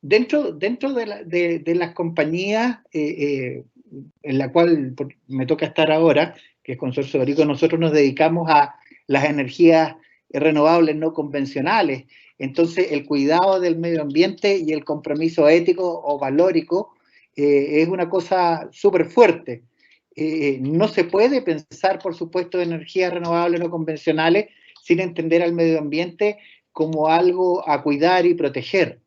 Dentro de las compañías en la cual me toca estar ahora, que es Consorcio Dorico, nosotros nos dedicamos a las energías renovables no convencionales. Entonces, el cuidado del medio ambiente y el compromiso ético o valórico es una cosa súper fuerte. No se puede pensar, por supuesto, en energías renovables no convencionales sin entender al medio ambiente como algo a cuidar y proteger.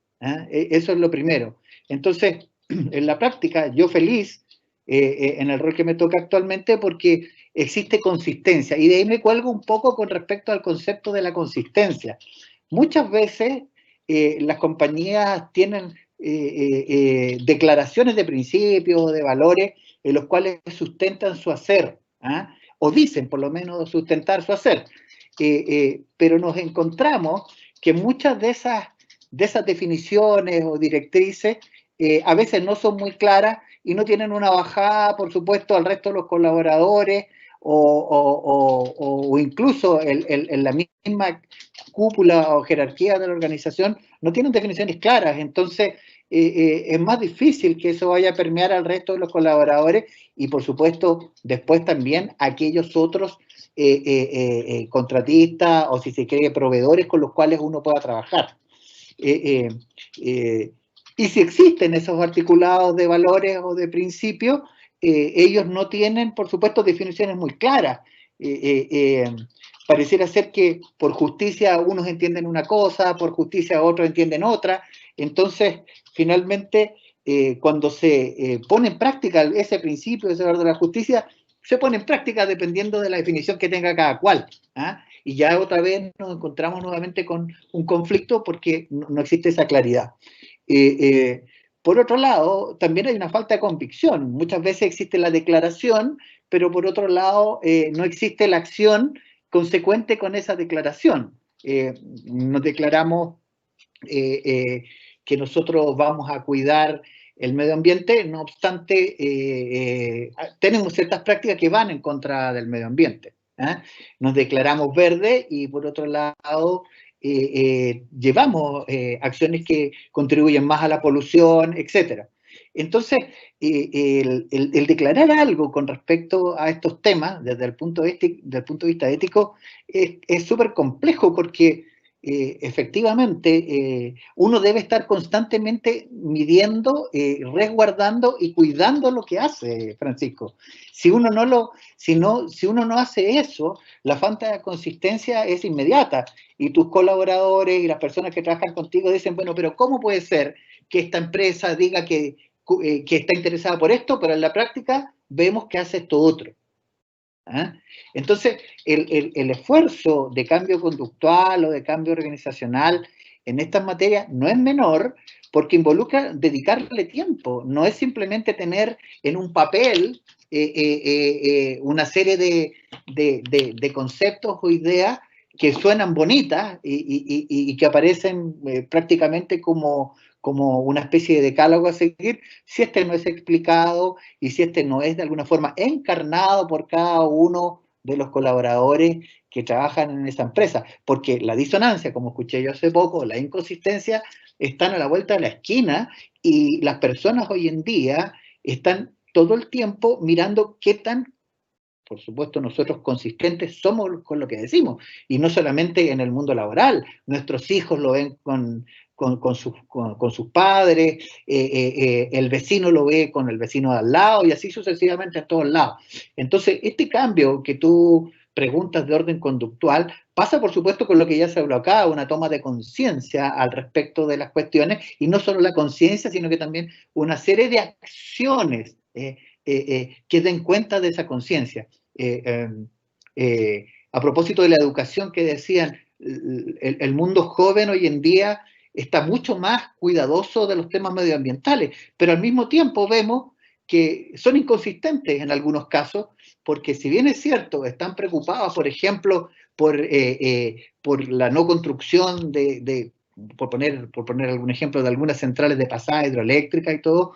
Eso es lo primero. Entonces, en la práctica, yo feliz en el rol que me toca actualmente porque existe consistencia. Y de ahí me cuelgo un poco con respecto al concepto de la consistencia. Muchas veces las compañías tienen declaraciones de principios o de valores en los cuales sustentan su hacer, o dicen por lo menos sustentar su hacer. Pero nos encontramos que muchas de esas definiciones o directrices a veces no son muy claras y no tienen una bajada, por supuesto, al resto de los colaboradores o incluso en la misma cúpula o jerarquía de la organización, no tienen definiciones claras. Entonces, es más difícil que eso vaya a permear al resto de los colaboradores y, por supuesto, después también a aquellos otros contratistas o, si se quiere, proveedores con los cuales uno pueda trabajar. Y si existen esos articulados de valores o de principios, ellos no tienen, por supuesto, definiciones muy claras. Pareciera ser que por justicia unos entienden una cosa, por justicia otros entienden otra. Entonces, finalmente, cuando se pone en práctica ese principio, ese valor de la justicia, se pone en práctica dependiendo de la definición que tenga cada cual. Y ya otra vez nos encontramos nuevamente con un conflicto porque no existe esa claridad. Por otro lado, también hay una falta de convicción. Muchas veces existe la declaración, pero por otro lado no existe la acción consecuente con esa declaración. Nos declaramos que nosotros vamos a cuidar el medio ambiente, no obstante, tenemos ciertas prácticas que van en contra del medio ambiente. ¿ah? Nos declaramos verde y por otro lado llevamos acciones que contribuyen más a la polución, etc. Entonces, el declarar algo con respecto a estos temas desde el punto de vista ético es súper complejo porque efectivamente uno debe estar constantemente midiendo, resguardando y cuidando lo que hace, Francisco. Si uno no hace eso, la falta de consistencia es inmediata y tus colaboradores y las personas que trabajan contigo dicen, bueno, pero ¿cómo puede ser que esta empresa diga que está interesada por esto, pero en la práctica vemos que hace esto otro? ¿Ah? Entonces, el esfuerzo de cambio conductual o de cambio organizacional en estas materias no es menor porque involucra dedicarle tiempo, no es simplemente tener en un papel una serie de conceptos o ideas que suenan bonitas y que aparecen prácticamente como una especie de decálogo a seguir, si este no es explicado y si este no es de alguna forma encarnado por cada uno de los colaboradores que trabajan en esa empresa. Porque la disonancia, como escuché yo hace poco, la inconsistencia, están a la vuelta de la esquina y las personas hoy en día están todo el tiempo mirando qué tan, por supuesto, nosotros consistentes somos con lo que decimos, y no solamente en el mundo laboral. Nuestros hijos lo ven con sus padres, el vecino lo ve con el vecino de al lado, y así sucesivamente a todos lados. Entonces, este cambio que tú preguntas de orden conductual pasa, por supuesto, con lo que ya se habló acá, una toma de conciencia al respecto de las cuestiones, y no solo la conciencia, sino que también una serie de acciones que den cuenta de esa conciencia. A propósito de la educación que decían, el mundo joven hoy en día está mucho más cuidadoso de los temas medioambientales, pero al mismo tiempo vemos que son inconsistentes en algunos casos, porque si bien es cierto, están preocupados, por ejemplo, por la no construcción por poner algún ejemplo, de algunas centrales de pasada hidroeléctrica y todo,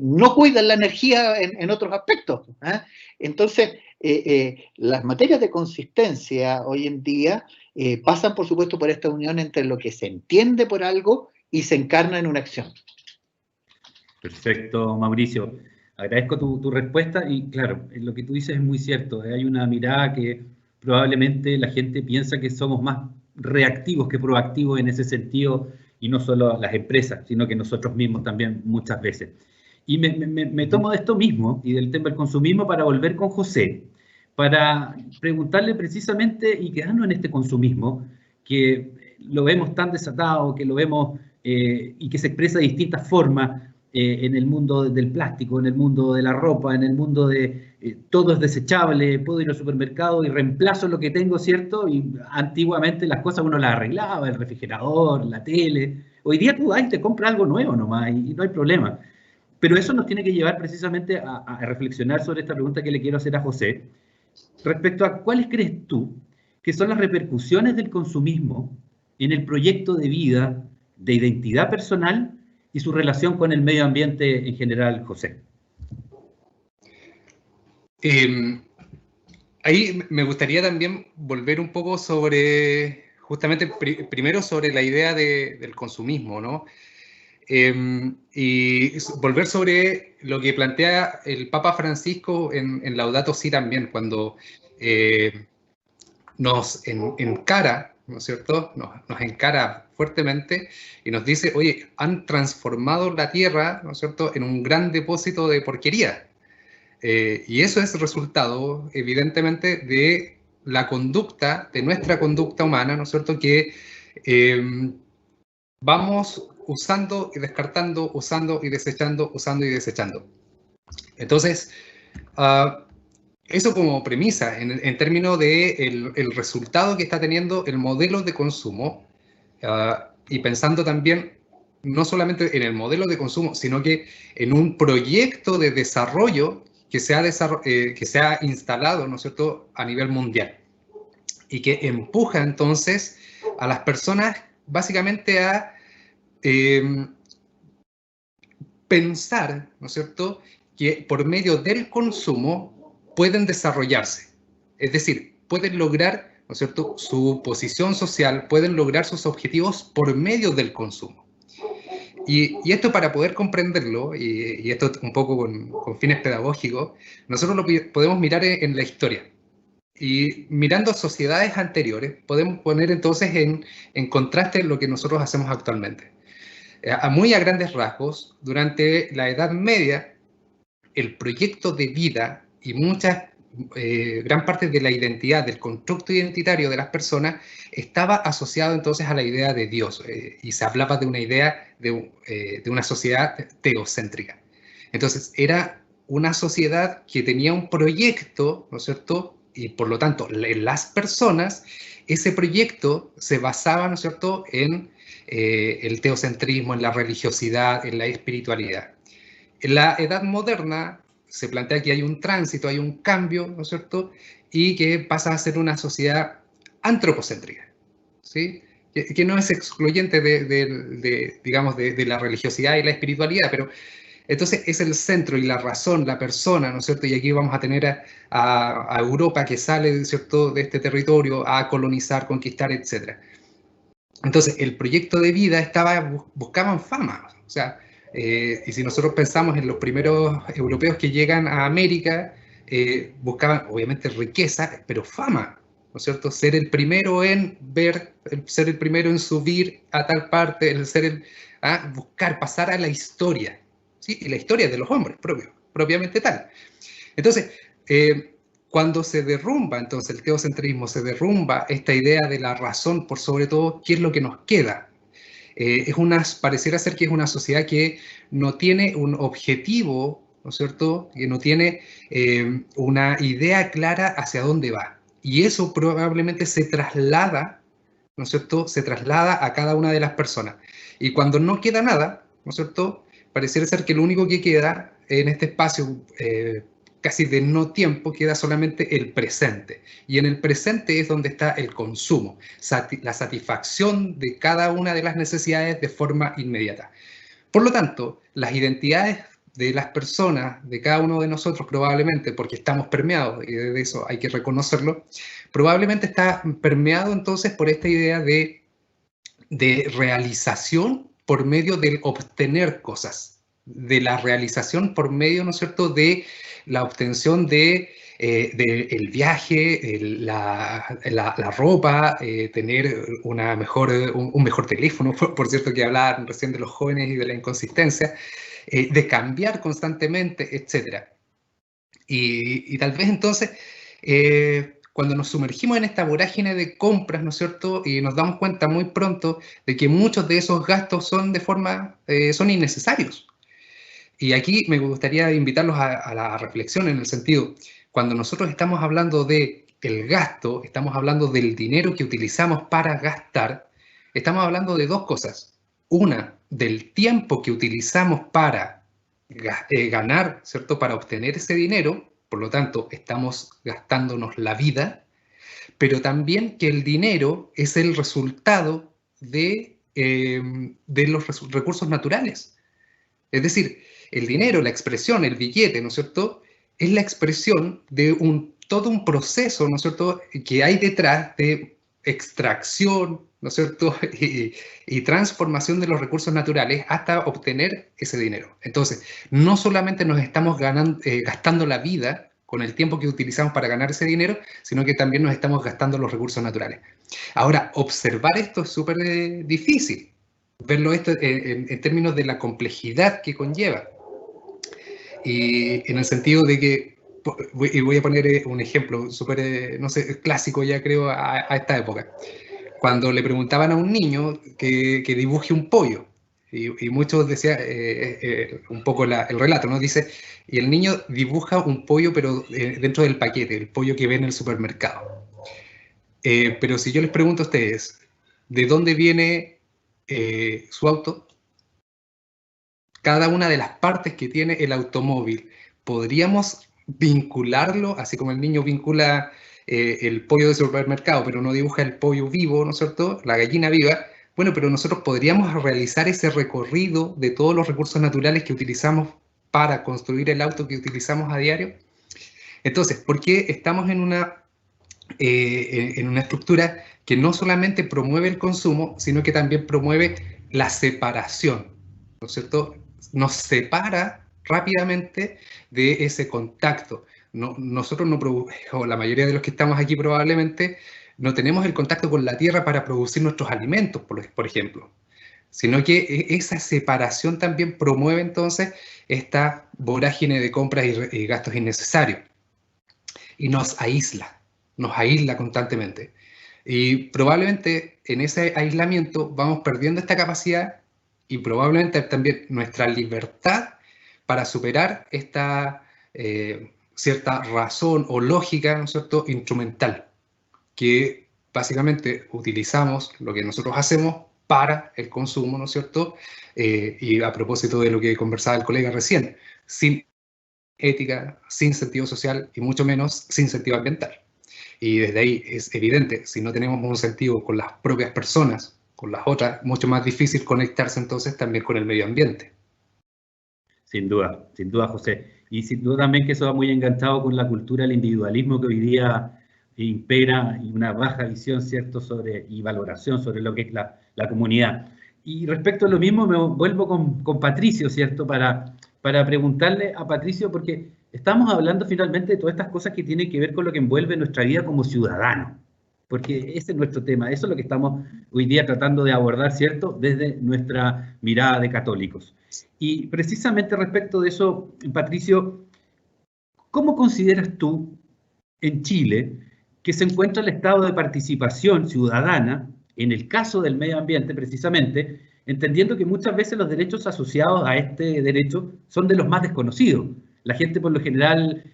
no cuidan la energía en otros aspectos. Entonces, las materias de consistencia hoy en día pasan, por supuesto, por esta unión entre lo que se entiende por algo y se encarna en una acción. Perfecto, Mauricio. Agradezco tu respuesta y claro, lo que tú dices es muy cierto. Hay una mirada que probablemente la gente piensa que somos más reactivos que proactivos en ese sentido, y no solo las empresas, sino que nosotros mismos también muchas veces. Y me tomo de esto mismo y del tema del consumismo para volver con José, para preguntarle precisamente y quedarnos en este consumismo, que lo vemos tan desatado, que lo vemos y que se expresa de distintas formas en el mundo del plástico, en el mundo de la ropa, en el mundo de todo es desechable, puedo ir al supermercado y reemplazo lo que tengo, ¿cierto? Y antiguamente las cosas uno las arreglaba, el refrigerador, la tele. Hoy día tú te compras algo nuevo nomás y no hay problema. Pero eso nos tiene que llevar precisamente a reflexionar sobre esta pregunta que le quiero hacer a José, respecto a cuáles crees tú que son las repercusiones del consumismo en el proyecto de vida, de identidad personal y su relación con el medio ambiente en general, José. Ahí me gustaría también volver un poco sobre, justamente primero sobre la idea del consumismo, ¿no? Y volver sobre lo que plantea el Papa Francisco en Laudato Si también, cuando nos encara, ¿no es cierto? Nos encara fuertemente y nos dice, oye, han transformado la tierra, ¿no es cierto?, en un gran depósito de porquería. Y eso es resultado, evidentemente, de la conducta, de nuestra conducta humana, ¿no es cierto?, que vamos usando y descartando, usando y desechando, usando y desechando. Entonces, eso como premisa, en términos de el resultado que está teniendo el modelo de consumo, y pensando también no solamente en el modelo de consumo, sino que en un proyecto de desarrollo que se ha instalado, ¿no es cierto?, a nivel mundial, y que empuja entonces a las personas básicamente a pensar, ¿no es cierto?, que por medio del consumo pueden desarrollarse. Es decir, pueden lograr, ¿no es cierto?, su posición social, pueden lograr sus objetivos por medio del consumo. Y esto, para poder comprenderlo, y esto un poco con fines pedagógicos, nosotros lo podemos mirar en la historia. Y mirando sociedades anteriores, podemos poner entonces en contraste lo que nosotros hacemos actualmente. Muy a grandes rasgos, durante la Edad Media, el proyecto de vida y gran parte de la identidad, del constructo identitario de las personas, estaba asociado entonces a la idea de Dios, y se hablaba de una idea de una sociedad teocéntrica. Entonces, era una sociedad que tenía un proyecto, ¿no es cierto?, y por lo tanto, en las personas, ese proyecto se basaba, ¿no es cierto?, en el teocentrismo, en la religiosidad, en la espiritualidad. En la Edad Moderna se plantea que hay un tránsito, hay un cambio, ¿no es cierto?, y que pasa a ser una sociedad antropocéntrica, ¿sí?, que no es excluyente digamos, de la religiosidad y la espiritualidad, pero entonces es el centro y la razón, la persona, ¿no es cierto? Y aquí vamos a tener a Europa que sale, ¿cierto?, de este territorio a colonizar, conquistar, etc. Entonces, el proyecto de vida buscaban fama, o sea, y si nosotros pensamos en los primeros europeos que llegan a América, buscaban obviamente riqueza, pero fama, ¿no es cierto? Ser el primero en ver, ser el primero en subir a tal parte, buscar, pasar a la historia, ¿sí? Y la historia de los hombres propiamente tal. Entonces, cuando se derrumba entonces el teocentrismo, se derrumba esta idea de la razón por sobre todo, ¿qué es lo que nos queda? Pareciera ser que es una sociedad que no tiene un objetivo, ¿no es cierto?, que no tiene una idea clara hacia dónde va. Y eso probablemente se traslada, ¿no es cierto?, se traslada a cada una de las personas. Y cuando no queda nada, ¿no es cierto?, pareciera ser que lo único que queda en este espacio casi de no tiempo, queda solamente el presente. Y en el presente es donde está el consumo, la satisfacción de cada una de las necesidades de forma inmediata. Por lo tanto, las identidades de las personas, de cada uno de nosotros probablemente, porque estamos permeados, y de eso hay que reconocerlo, probablemente está permeado entonces por esta idea de realización por medio del obtener cosas, de la realización por medio, ¿no es cierto?, de la obtención del viaje, la ropa, tener un mejor teléfono, por cierto, que hablaban recién de los jóvenes y de la inconsistencia, de cambiar constantemente, etc. Y tal vez entonces, cuando nos sumergimos en esta vorágine de compras, ¿no es cierto?, y nos damos cuenta muy pronto de que muchos de esos gastos son innecesarios. Y aquí me gustaría invitarlos a la reflexión en el sentido, cuando nosotros estamos hablando del gasto, estamos hablando del dinero que utilizamos para gastar, estamos hablando de dos cosas. Una, del tiempo que utilizamos para ganar, ¿cierto?, para obtener ese dinero, por lo tanto, estamos gastándonos la vida, pero también que el dinero es el resultado de los recursos naturales. Es decir, el dinero, la expresión, el billete, ¿no es cierto?, es la expresión de todo un proceso, ¿no es cierto?, que hay detrás de extracción, ¿no es cierto?, y transformación de los recursos naturales hasta obtener ese dinero. Entonces, no solamente nos estamos gastando la vida con el tiempo que utilizamos para ganar ese dinero, sino que también nos estamos gastando los recursos naturales. Ahora, observar esto es súper difícil, verlo esto en términos de la complejidad que conlleva. Y en el sentido de que, y voy a poner un ejemplo súper, no sé, clásico ya creo a esta época. Cuando le preguntaban a un niño que dibuje un pollo, y muchos decían, un poco el relato, ¿no? Dice, y el niño dibuja un pollo, pero dentro del paquete, el pollo que ve en el supermercado. Pero si yo les pregunto a ustedes, ¿de dónde viene su auto? Cada una de las partes que tiene el automóvil, ¿podríamos vincularlo, así como el niño vincula el pollo de supermercado, pero no dibuja el pollo vivo, ¿no es cierto?, la gallina viva? Bueno, pero nosotros podríamos realizar ese recorrido de todos los recursos naturales que utilizamos para construir el auto que utilizamos a diario. Entonces, ¿por qué estamos en una en una estructura que no solamente promueve el consumo, sino que también promueve la separación, ¿no es cierto? Nos separa rápidamente de ese contacto. Nosotros no, o la mayoría de los que estamos aquí probablemente, no tenemos el contacto con la tierra para producir nuestros alimentos, por ejemplo, sino que esa separación también promueve entonces esta vorágine de compras y gastos innecesarios, y nos aísla constantemente. Y probablemente en ese aislamiento vamos perdiendo esta capacidad y probablemente también nuestra libertad para superar esta cierta razón o lógica, ¿no es cierto?, instrumental, que básicamente utilizamos lo que nosotros hacemos para el consumo, ¿no es cierto? Y a propósito de lo que conversaba el colega recién, sin ética, sin sentido social y mucho menos sin sentido ambiental. Y desde ahí es evidente, si no tenemos un sentido con las propias personas, con las otras, mucho más difícil conectarse entonces también con el medio ambiente. Sin duda, José. Y sin duda también que eso va muy enganchado con la cultura del individualismo que hoy día impera, y una baja visión, ¿cierto?, y valoración sobre lo que es la comunidad. Y respecto a lo mismo, me vuelvo con Patricio, ¿cierto?, para preguntarle a Patricio, porque estamos hablando finalmente de todas estas cosas que tienen que ver con lo que envuelve nuestra vida como ciudadanos, porque ese es nuestro tema, eso es lo que estamos hoy día tratando de abordar, ¿cierto?, desde nuestra mirada de católicos. Y precisamente respecto de eso, Patricio, ¿cómo consideras tú en Chile que se encuentra el estado de participación ciudadana en el caso del medio ambiente precisamente, entendiendo que muchas veces los derechos asociados a este derecho son de los más desconocidos? La gente por lo general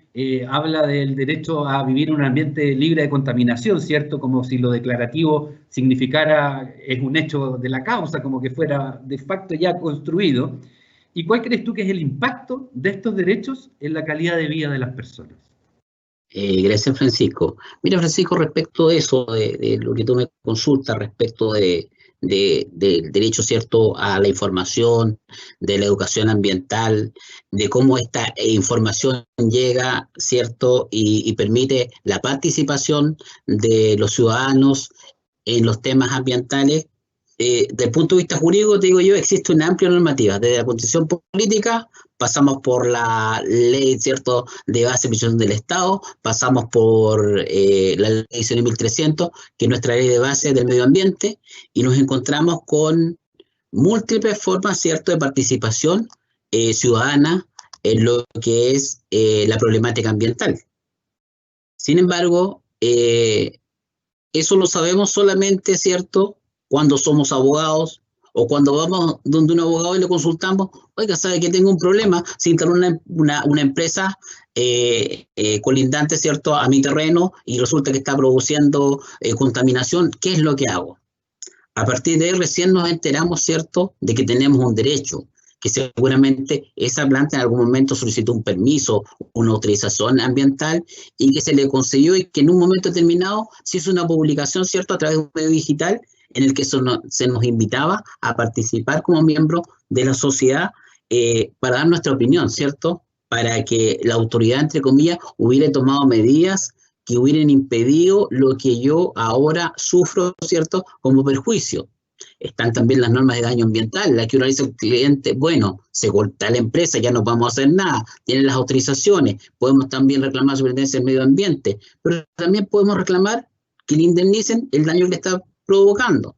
habla del derecho a vivir en un ambiente libre de contaminación, ¿cierto? Como si lo declarativo significara, es un hecho de la causa, como que fuera de facto ya construido. ¿Y cuál crees tú que es el impacto de estos derechos en la calidad de vida de las personas? Gracias, Francisco. Mira, Francisco, respecto de eso, de lo que tú me consultas respecto del derecho, ¿cierto?, a la información, de la educación ambiental, de cómo esta información llega, ¿cierto?, y permite la participación de los ciudadanos en los temas ambientales. Desde el punto de vista jurídico, te digo yo, existe una amplia normativa, desde la Constitución política, pasamos por la ley, ¿cierto?, de base de prisión del Estado, pasamos por la ley 19.300, que es nuestra ley de base del medio ambiente, y nos encontramos con múltiples formas, ¿cierto?, de participación ciudadana en lo que es la problemática ambiental. Sin embargo, eso lo sabemos solamente, ¿cierto?, cuando somos abogados o cuando vamos donde un abogado y le consultamos, oiga, ¿sabe que tengo un problema? Se instaló una empresa colindante, ¿cierto?, a mi terreno y resulta que está produciendo contaminación. ¿Qué es lo que hago? A partir de ahí recién nos enteramos, ¿cierto?, de que tenemos un derecho, que seguramente esa planta en algún momento solicitó un permiso, una autorización ambiental y que se le concedió y que en un momento determinado se hizo una publicación, ¿cierto?, a través de un medio digital en el que se nos invitaba a participar como miembro de la sociedad para dar nuestra opinión, ¿cierto?, para que la autoridad, entre comillas, hubiera tomado medidas que hubieran impedido lo que yo ahora sufro, ¿cierto?, como perjuicio. Están también las normas de daño ambiental, la que uno dice al cliente, bueno, se corta la empresa, ya no vamos a hacer nada, tienen las autorizaciones, podemos también reclamar superintendencia del medio ambiente, pero también podemos reclamar que le indemnicen el daño que le está provocando.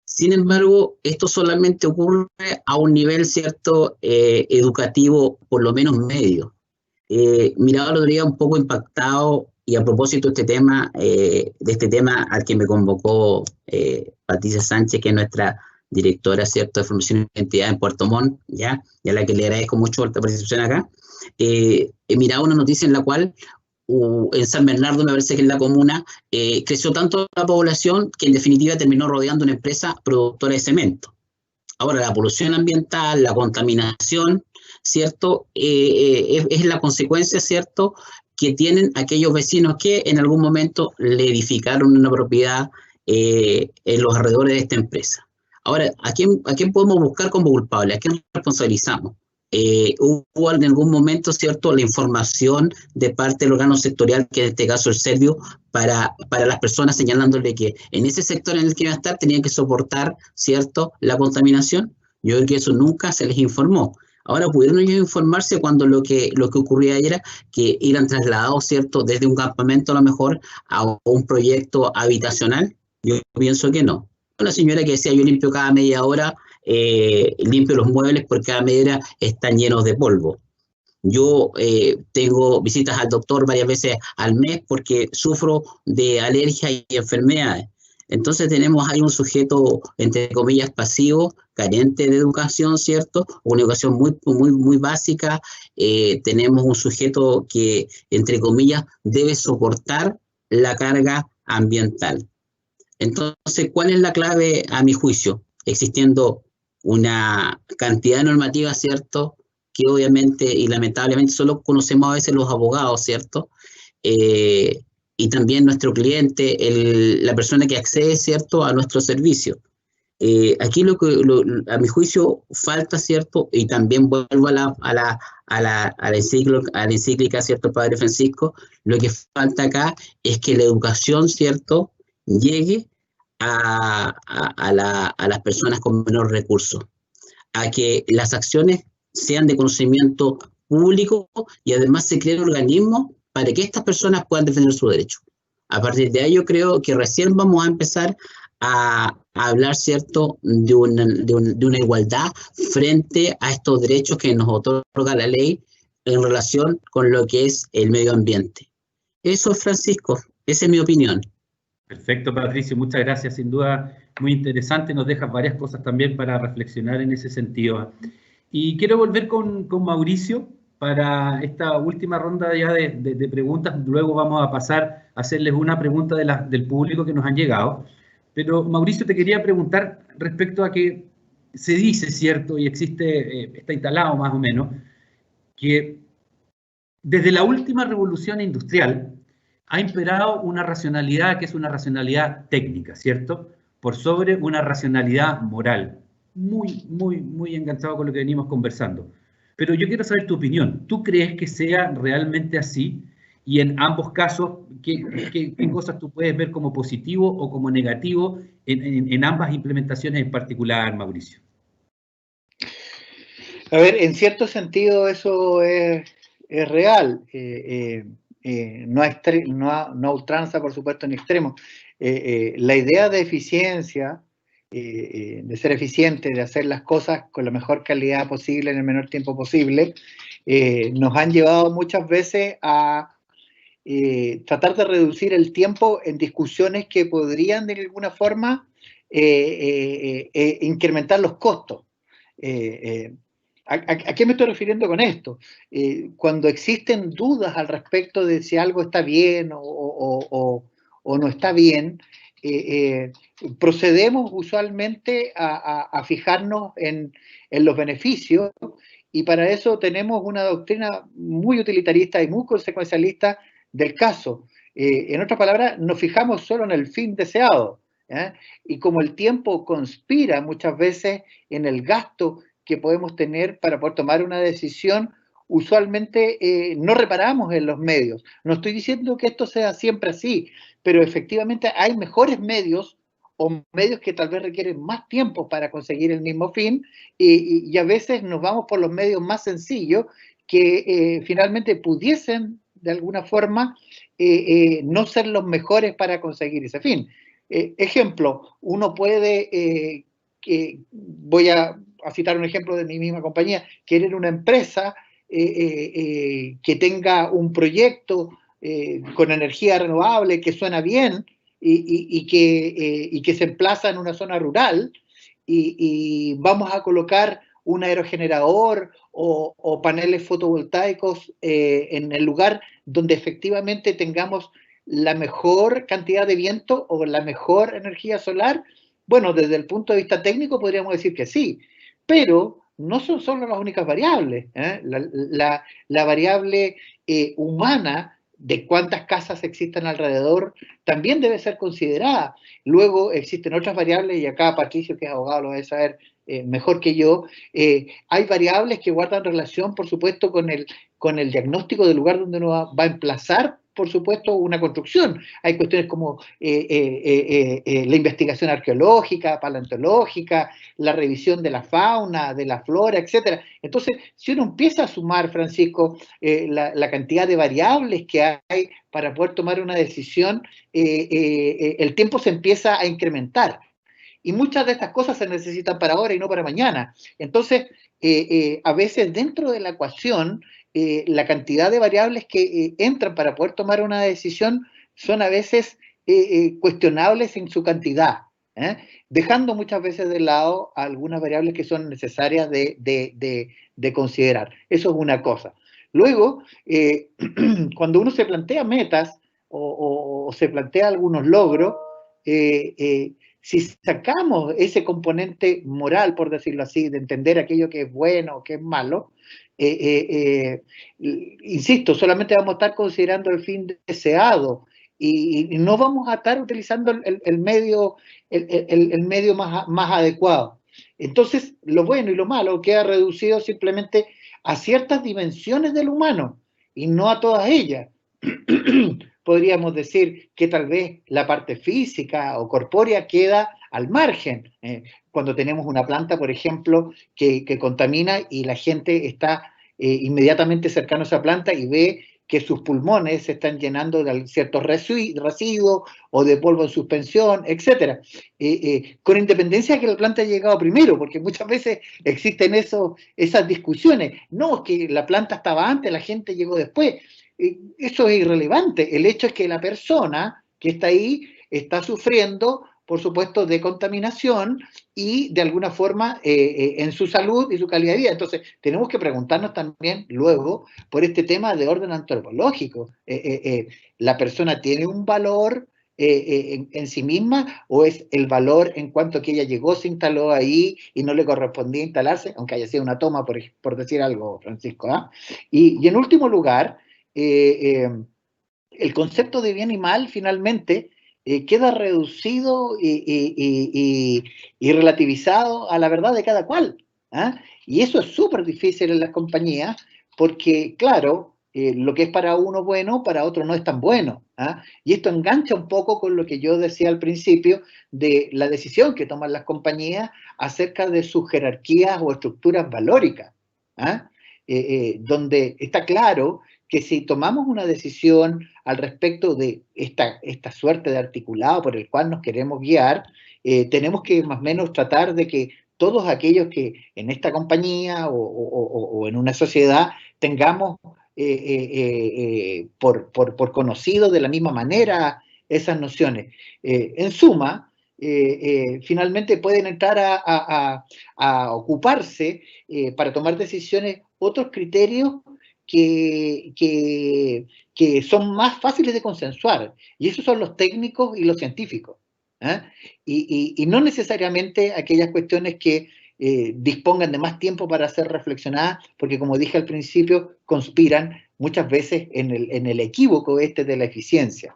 Sin embargo, esto solamente ocurre a un nivel, ¿cierto?, educativo, por lo menos medio. Miraba el otro día un poco impactado, y a propósito de este tema al que me convocó Patricia Sánchez, que es nuestra directora, ¿cierto?, de formación y identidad en Puerto Montt, ¿ya? Y a la que le agradezco mucho la participación acá. He mirado una noticia en la cual en San Bernardo, me parece que en la comuna, creció tanto la población que en definitiva terminó rodeando una empresa productora de cemento. Ahora, la polución ambiental, la contaminación, ¿cierto?, es la consecuencia, ¿cierto?, que tienen aquellos vecinos que en algún momento le edificaron una propiedad en los alrededores de esta empresa. Ahora, ¿a quién podemos buscar como culpable? ¿A quién responsabilizamos? hubo en algún momento, ¿cierto?, la información de parte del órgano sectorial, que en este caso el Servio, para las personas señalándole que en ese sector en el que iban a estar tenían que soportar, ¿cierto?, la contaminación. Yo creo que eso nunca se les informó. Ahora pudieron ellos informarse cuando lo que ocurría era que eran trasladados, ¿cierto?, desde un campamento a lo mejor a un proyecto habitacional. Yo pienso que no. Una señora que decía, yo limpio cada media hora, limpio los muebles porque cada media hora están llenos de polvo. Yo tengo visitas al doctor varias veces al mes porque sufro de alergias y enfermedades. Entonces tenemos ahí un sujeto, entre comillas, pasivo, carente de educación, ¿cierto? Una educación muy básica. Tenemos un sujeto que, entre comillas, debe soportar la carga ambiental. Entonces, ¿cuál es la clave a mi juicio? Existiendo una cantidad de normativas, ¿cierto?, que obviamente y lamentablemente solo conocemos a veces los abogados, ¿cierto?, y también nuestro cliente, la persona que accede, ¿cierto?, a nuestro servicio. Aquí a mi juicio falta, ¿cierto?, y también vuelvo a la encíclica, ¿cierto?, Padre Francisco, lo que falta acá es que la educación, ¿cierto?, llegue a las personas con menor recursos, a que las acciones sean de conocimiento público y además se creen organismos para que estas personas puedan defender su derecho. A partir de ahí yo creo que recién vamos a empezar a hablar, ¿cierto?, de una igualdad frente a estos derechos que nos otorga la ley en relación con lo que es el medio ambiente. Eso, Francisco, esa es mi opinión. Perfecto, Patricio, muchas gracias. Sin duda, muy interesante. Nos dejas varias cosas también para reflexionar en ese sentido. Y quiero volver con Mauricio para esta última ronda ya de preguntas. Luego vamos a pasar a hacerles una pregunta del público que nos han llegado. Pero, Mauricio, te quería preguntar respecto a que se dice, ¿cierto? Y existe, está instalado más o menos, que desde la última revolución industrial ha imperado una racionalidad que es una racionalidad técnica, ¿cierto?, por sobre una racionalidad moral. Muy enganchado con lo que venimos conversando. Pero yo quiero saber tu opinión. ¿Tú crees que sea realmente así? Y en ambos casos, ¿qué cosas tú puedes ver como positivo o como negativo en ambas implementaciones en particular, Mauricio? A ver, en cierto sentido eso es real. No ultranza, por supuesto, en extremo. La idea de eficiencia, de ser eficiente, de hacer las cosas con la mejor calidad posible en el menor tiempo posible, nos han llevado muchas veces a tratar de reducir el tiempo en discusiones que podrían de alguna forma incrementar los costos. ¿A qué me estoy refiriendo con esto? Cuando existen dudas al respecto de si algo está bien o no está bien, procedemos usualmente a fijarnos en los beneficios, y para eso tenemos una doctrina muy utilitarista y muy consecuencialista del caso. En otras palabras, nos fijamos solo en el fin deseado, y como el tiempo conspira muchas veces en el gasto que podemos tener para poder tomar una decisión, usualmente no reparamos en los medios. No estoy diciendo que esto sea siempre así, pero efectivamente hay mejores medios o medios que tal vez requieren más tiempo para conseguir el mismo fin, y a veces nos vamos por los medios más sencillos que finalmente pudiesen de alguna forma no ser los mejores para conseguir ese fin. Ejemplo, uno puede, voy a citar un ejemplo de mi misma compañía, querer una empresa que tenga un proyecto con energía renovable que suena bien y que se emplaza en una zona rural, y vamos a colocar un aerogenerador o paneles fotovoltaicos en el lugar donde efectivamente tengamos la mejor cantidad de viento o la mejor energía solar. Bueno, desde el punto de vista técnico podríamos decir que sí, pero no son solo las únicas variables. La variable humana de cuántas casas existen alrededor también debe ser considerada. Luego existen otras variables, y acá Patricio, que es abogado, lo debe saber mejor que yo. Hay variables que guardan relación, por supuesto, con el diagnóstico del lugar donde uno va a emplazar, por supuesto, una construcción. Hay cuestiones como la investigación arqueológica, paleontológica, la revisión de la fauna, de la flora, etc. Entonces, si uno empieza a sumar, Francisco, la cantidad de variables que hay para poder tomar una decisión, el tiempo se empieza a incrementar. Y muchas de estas cosas se necesitan para ahora y no para mañana. Entonces, a veces dentro de la ecuación, la cantidad de variables que entran para poder tomar una decisión son a veces cuestionables en su cantidad, dejando muchas veces de lado algunas variables que son necesarias de considerar. Eso es una cosa. Luego, cuando uno se plantea metas o se plantea algunos logros, si sacamos ese componente moral, por decirlo así, de entender aquello que es bueno o que es malo, insisto, solamente vamos a estar considerando el fin deseado y no vamos a estar utilizando el medio más adecuado. Entonces, lo bueno y lo malo queda reducido simplemente a ciertas dimensiones del humano y no a todas ellas. Podríamos decir que tal vez la parte física o corpórea queda al margen. Cuando tenemos una planta, por ejemplo, que contamina y la gente está inmediatamente cercano a esa planta y ve que sus pulmones se están llenando de ciertos residuos o de polvo en suspensión, etc. Con independencia de que la planta haya llegado primero, porque muchas veces existen esas discusiones. No, es que la planta estaba antes, la gente llegó después. Eso es irrelevante. El hecho es que la persona que está ahí está sufriendo, por supuesto, de contaminación y de alguna forma en su salud y su calidad de vida. Entonces, tenemos que preguntarnos también luego por este tema de orden antropológico. ¿La persona tiene un valor en sí misma o es el valor en cuanto a que ella llegó, se instaló ahí y no le correspondía instalarse, aunque haya sido una toma, por decir algo, Francisco? Y en último lugar, el concepto de bien y mal finalmente queda reducido y relativizado a la verdad de cada cual. Y eso es súper difícil en las compañías porque, claro, lo que es para uno bueno, para otro no es tan bueno. Y esto engancha un poco con lo que yo decía al principio de la decisión que toman las compañías acerca de sus jerarquías o estructuras valóricas, donde está claro que si tomamos una decisión al respecto de esta suerte de articulado por el cual nos queremos guiar, tenemos que más o menos tratar de que todos aquellos que en esta compañía o en una sociedad tengamos por conocido de la misma manera esas nociones. En suma, finalmente pueden entrar a ocuparse para tomar decisiones otros criterios que son más fáciles de consensuar, y esos son los técnicos y los científicos, y no necesariamente aquellas cuestiones que dispongan de más tiempo para ser reflexionadas, porque como dije al principio, conspiran muchas veces en el equívoco de la eficiencia.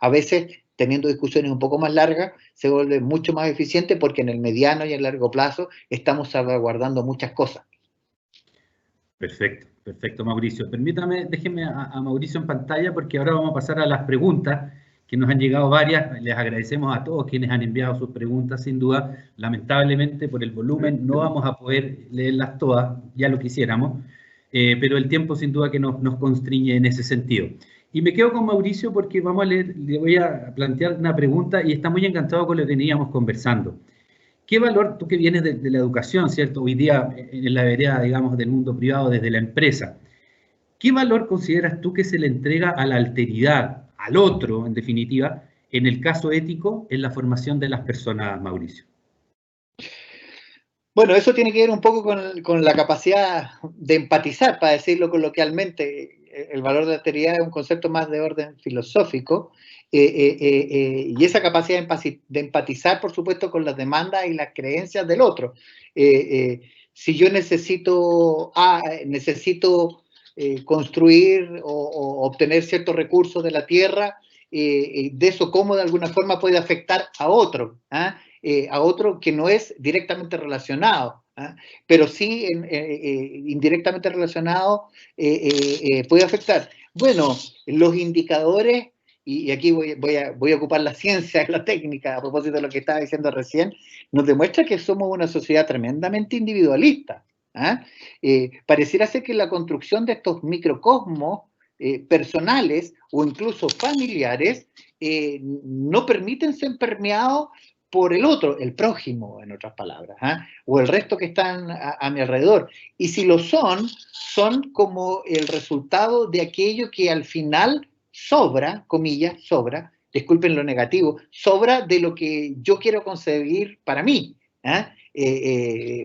A veces, teniendo discusiones un poco más largas, se vuelve mucho más eficiente porque en el mediano y el largo plazo estamos salvaguardando muchas cosas. Perfecto, perfecto, Mauricio. Permítame, déjenme a Mauricio en pantalla porque ahora vamos a pasar a las preguntas que nos han llegado varias. Les agradecemos a todos quienes han enviado sus preguntas, sin duda. Lamentablemente, por el volumen, no vamos a poder leerlas todas, ya lo quisiéramos, pero el tiempo sin duda que nos constriñe en ese sentido. Y me quedo con Mauricio porque vamos a leer, le voy a plantear una pregunta y está muy encantado con lo que veníamos conversando. ¿Qué valor, tú que vienes de la educación, ¿cierto? Hoy día en la vereda, digamos, del mundo privado, desde la empresa, ¿qué valor consideras tú que se le entrega a la alteridad, al otro, en definitiva, en el caso ético, en la formación de las personas, Mauricio? Bueno, eso tiene que ver un poco con la capacidad de empatizar, para decirlo coloquialmente. El valor de la alteridad es un concepto más de orden filosófico, y esa capacidad de empatizar, por supuesto, con las demandas y las creencias del otro. Si yo necesito construir o obtener ciertos recursos de la tierra, de eso cómo de alguna forma puede afectar a otro, a otro que no es directamente relacionado, pero sí indirectamente relacionado puede afectar. Bueno, los indicadores, y aquí voy a ocupar la ciencia, la técnica, a propósito de lo que estaba diciendo recién, nos demuestra que somos una sociedad tremendamente individualista. Pareciera ser que la construcción de estos microcosmos personales o incluso familiares no permiten ser permeados por el otro, el prójimo, en otras palabras, o el resto que están a mi alrededor. Y si lo son como el resultado de aquello que al final sobra, comillas, sobra, disculpen lo negativo, sobra de lo que yo quiero concebir para mí.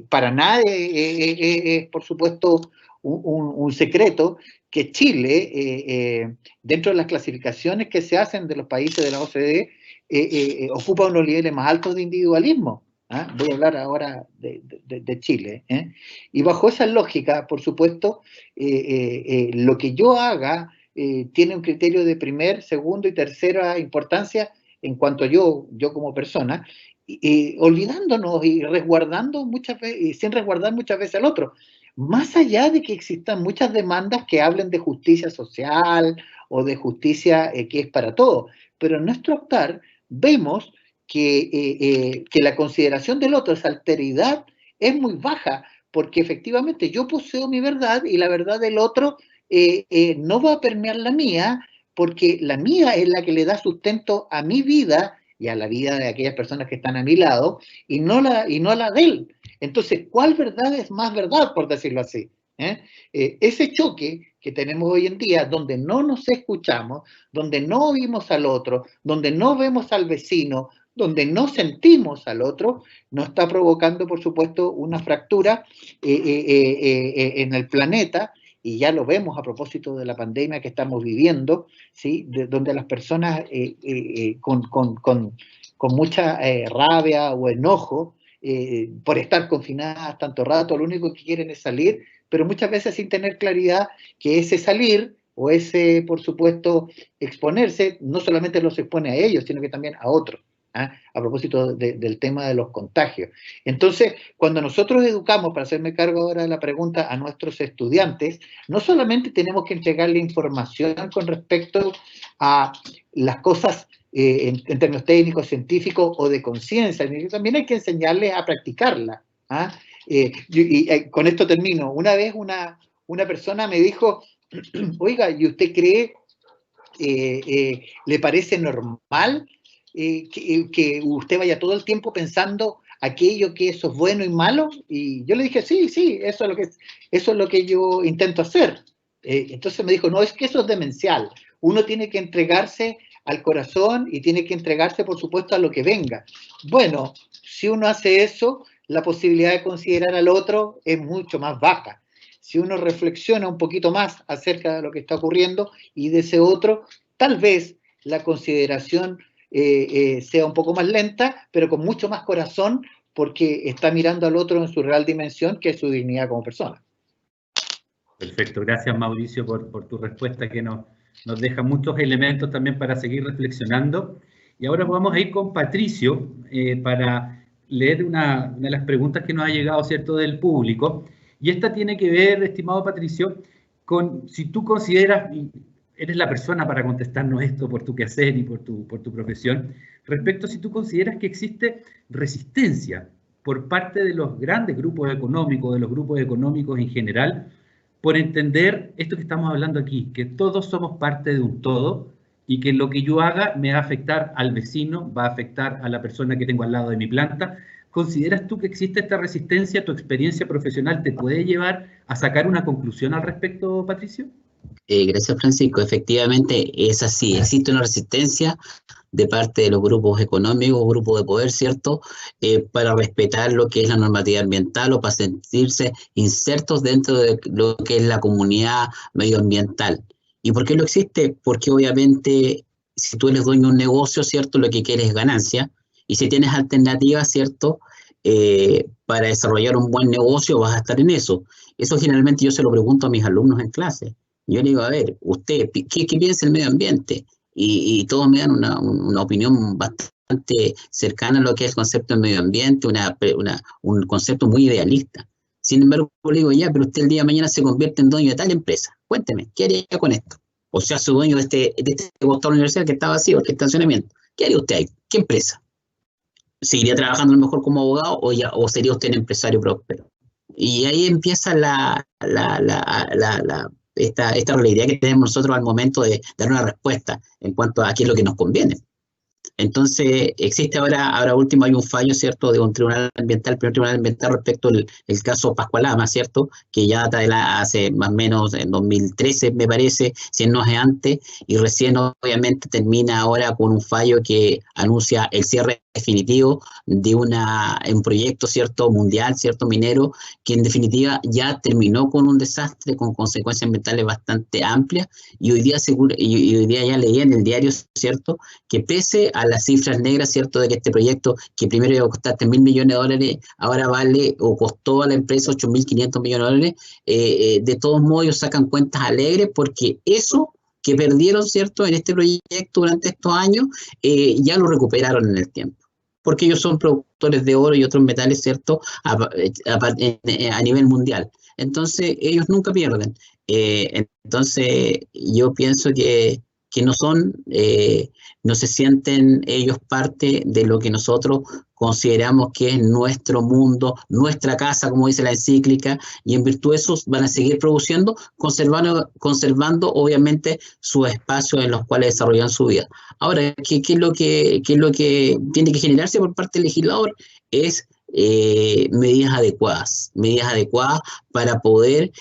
Para nadie es, por supuesto, un secreto que Chile, dentro de las clasificaciones que se hacen de los países de la OCDE, ocupa unos niveles más altos de individualismo. Voy a hablar ahora de Chile. Y bajo esa lógica, por supuesto, lo que yo haga tiene un criterio de primer, segundo y tercera importancia en cuanto a yo como persona, olvidándonos y resguardando muchas veces, y sin resguardar muchas veces al otro. Más allá de que existan muchas demandas que hablen de justicia social o de justicia que es para todos, pero en nuestro optar vemos que la consideración del otro, esa alteridad, es muy baja, porque efectivamente yo poseo mi verdad y la verdad del otro no va a permear la mía, porque la mía es la que le da sustento a mi vida y a la vida de aquellas personas que están a mi lado, y no a la de él. Entonces, ¿cuál verdad es más verdad, por decirlo así? Ese choque que tenemos hoy en día, donde no nos escuchamos, donde no oímos al otro, donde no vemos al vecino, donde no sentimos al otro, nos está provocando, por supuesto, una fractura en el planeta, y ya lo vemos a propósito de la pandemia que estamos viviendo, ¿sí? Donde las personas con mucha rabia o enojo por estar confinadas tanto rato, lo único que quieren es salir, pero muchas veces sin tener claridad que ese salir o ese, por supuesto, exponerse, no solamente los expone a ellos, sino que también a otros. A propósito del tema de los contagios. Entonces, cuando nosotros educamos, para hacerme cargo ahora de la pregunta, a nuestros estudiantes, no solamente tenemos que entregarle información con respecto a las cosas en términos técnicos, científicos o de conciencia, sino que también hay que enseñarles a practicarla. Con esto termino. Una vez una persona me dijo, oiga, ¿y usted cree, le parece normal que usted vaya todo el tiempo pensando aquello que eso es bueno y malo? Y yo le dije, sí, eso es lo que yo intento hacer. Entonces me dijo, no, es que eso es demencial. Uno tiene que entregarse al corazón y tiene que entregarse, por supuesto, a lo que venga. Bueno, si uno hace eso, la posibilidad de considerar al otro es mucho más baja. Si uno reflexiona un poquito más acerca de lo que está ocurriendo y de ese otro, tal vez la consideración sea un poco más lenta, pero con mucho más corazón, porque está mirando al otro en su real dimensión, que es su dignidad como persona. Perfecto, gracias Mauricio por tu respuesta, que nos deja muchos elementos también para seguir reflexionando. Y ahora vamos a ir con Patricio para leer una de las preguntas que nos ha llegado, ¿cierto?, del público. Y esta tiene que ver, estimado Patricio, con si tú consideras, eres la persona para contestarnos esto por tu quehacer y por tu profesión, respecto a si tú consideras que existe resistencia por parte de los grandes grupos económicos, de los grupos económicos en general, por entender esto que estamos hablando aquí, que todos somos parte de un todo y que lo que yo haga me va a afectar al vecino, va a afectar a la persona que tengo al lado de mi planta. ¿Consideras tú que existe esta resistencia? ¿Tu experiencia profesional te puede llevar a sacar una conclusión al respecto, Patricio? Gracias, Francisco. Efectivamente es así. Existe una resistencia de parte de los grupos económicos, grupos de poder, ¿cierto?, para respetar lo que es la normatividad ambiental o para sentirse insertos dentro de lo que es la comunidad medioambiental. ¿Y por qué lo existe? Porque obviamente si tú eres dueño de un negocio, ¿cierto?, lo que quieres es ganancia, y si tienes alternativas, ¿cierto?, para desarrollar un buen negocio vas a estar en eso. Eso generalmente yo se lo pregunto a mis alumnos en clase. Yo le digo, a ver, ¿usted qué piensa del medio ambiente? Y todos me dan una opinión bastante bastante cercana a lo que es el concepto de medio ambiente, un concepto muy idealista. Sin embargo, le digo, ya, pero usted el día de mañana se convierte en dueño de tal empresa. Cuénteme, ¿qué haría con esto? O sea, su dueño de este costado universitario que está vacío, el estacionamiento. ¿Qué haría usted ahí? ¿Qué empresa? ¿Seguiría trabajando a lo mejor como abogado o sería usted un empresario próspero? Y ahí empieza esta realidad que tenemos nosotros al momento de dar una respuesta en cuanto a qué es lo que nos conviene. Entonces, existe ahora último, hay un fallo, ¿cierto?, de un tribunal ambiental, el primer tribunal ambiental respecto al caso Pascualama, ¿cierto?, que ya data de hace más o menos en 2013, me parece, si no es antes, y recién obviamente termina ahora con un fallo que anuncia el cierre definitivo de un proyecto, ¿cierto?, mundial, ¿cierto?, minero, que en definitiva ya terminó con un desastre, con consecuencias ambientales bastante amplias, y hoy día ya leía en el diario, ¿cierto?, que pese a las cifras negras, ¿cierto?, de que este proyecto, que primero iba a costar 3.000 millones de dólares, ahora vale o costó a la empresa 8.500 millones de dólares, de todos modos ellos sacan cuentas alegres porque eso que perdieron, ¿cierto?, en este proyecto durante estos años, ya lo recuperaron en el tiempo. Porque ellos son productores de oro y otros metales, ¿cierto?, a nivel mundial. Entonces, ellos nunca pierden. Entonces, yo pienso que no se sienten ellos parte de lo que nosotros consideramos que es nuestro mundo, nuestra casa, como dice la encíclica, y en virtud de eso van a seguir produciendo, conservando obviamente sus espacios en los cuales desarrollan su vida. Ahora, ¿qué es lo que tiene que generarse por parte del legislador? Es medidas adecuadas para poder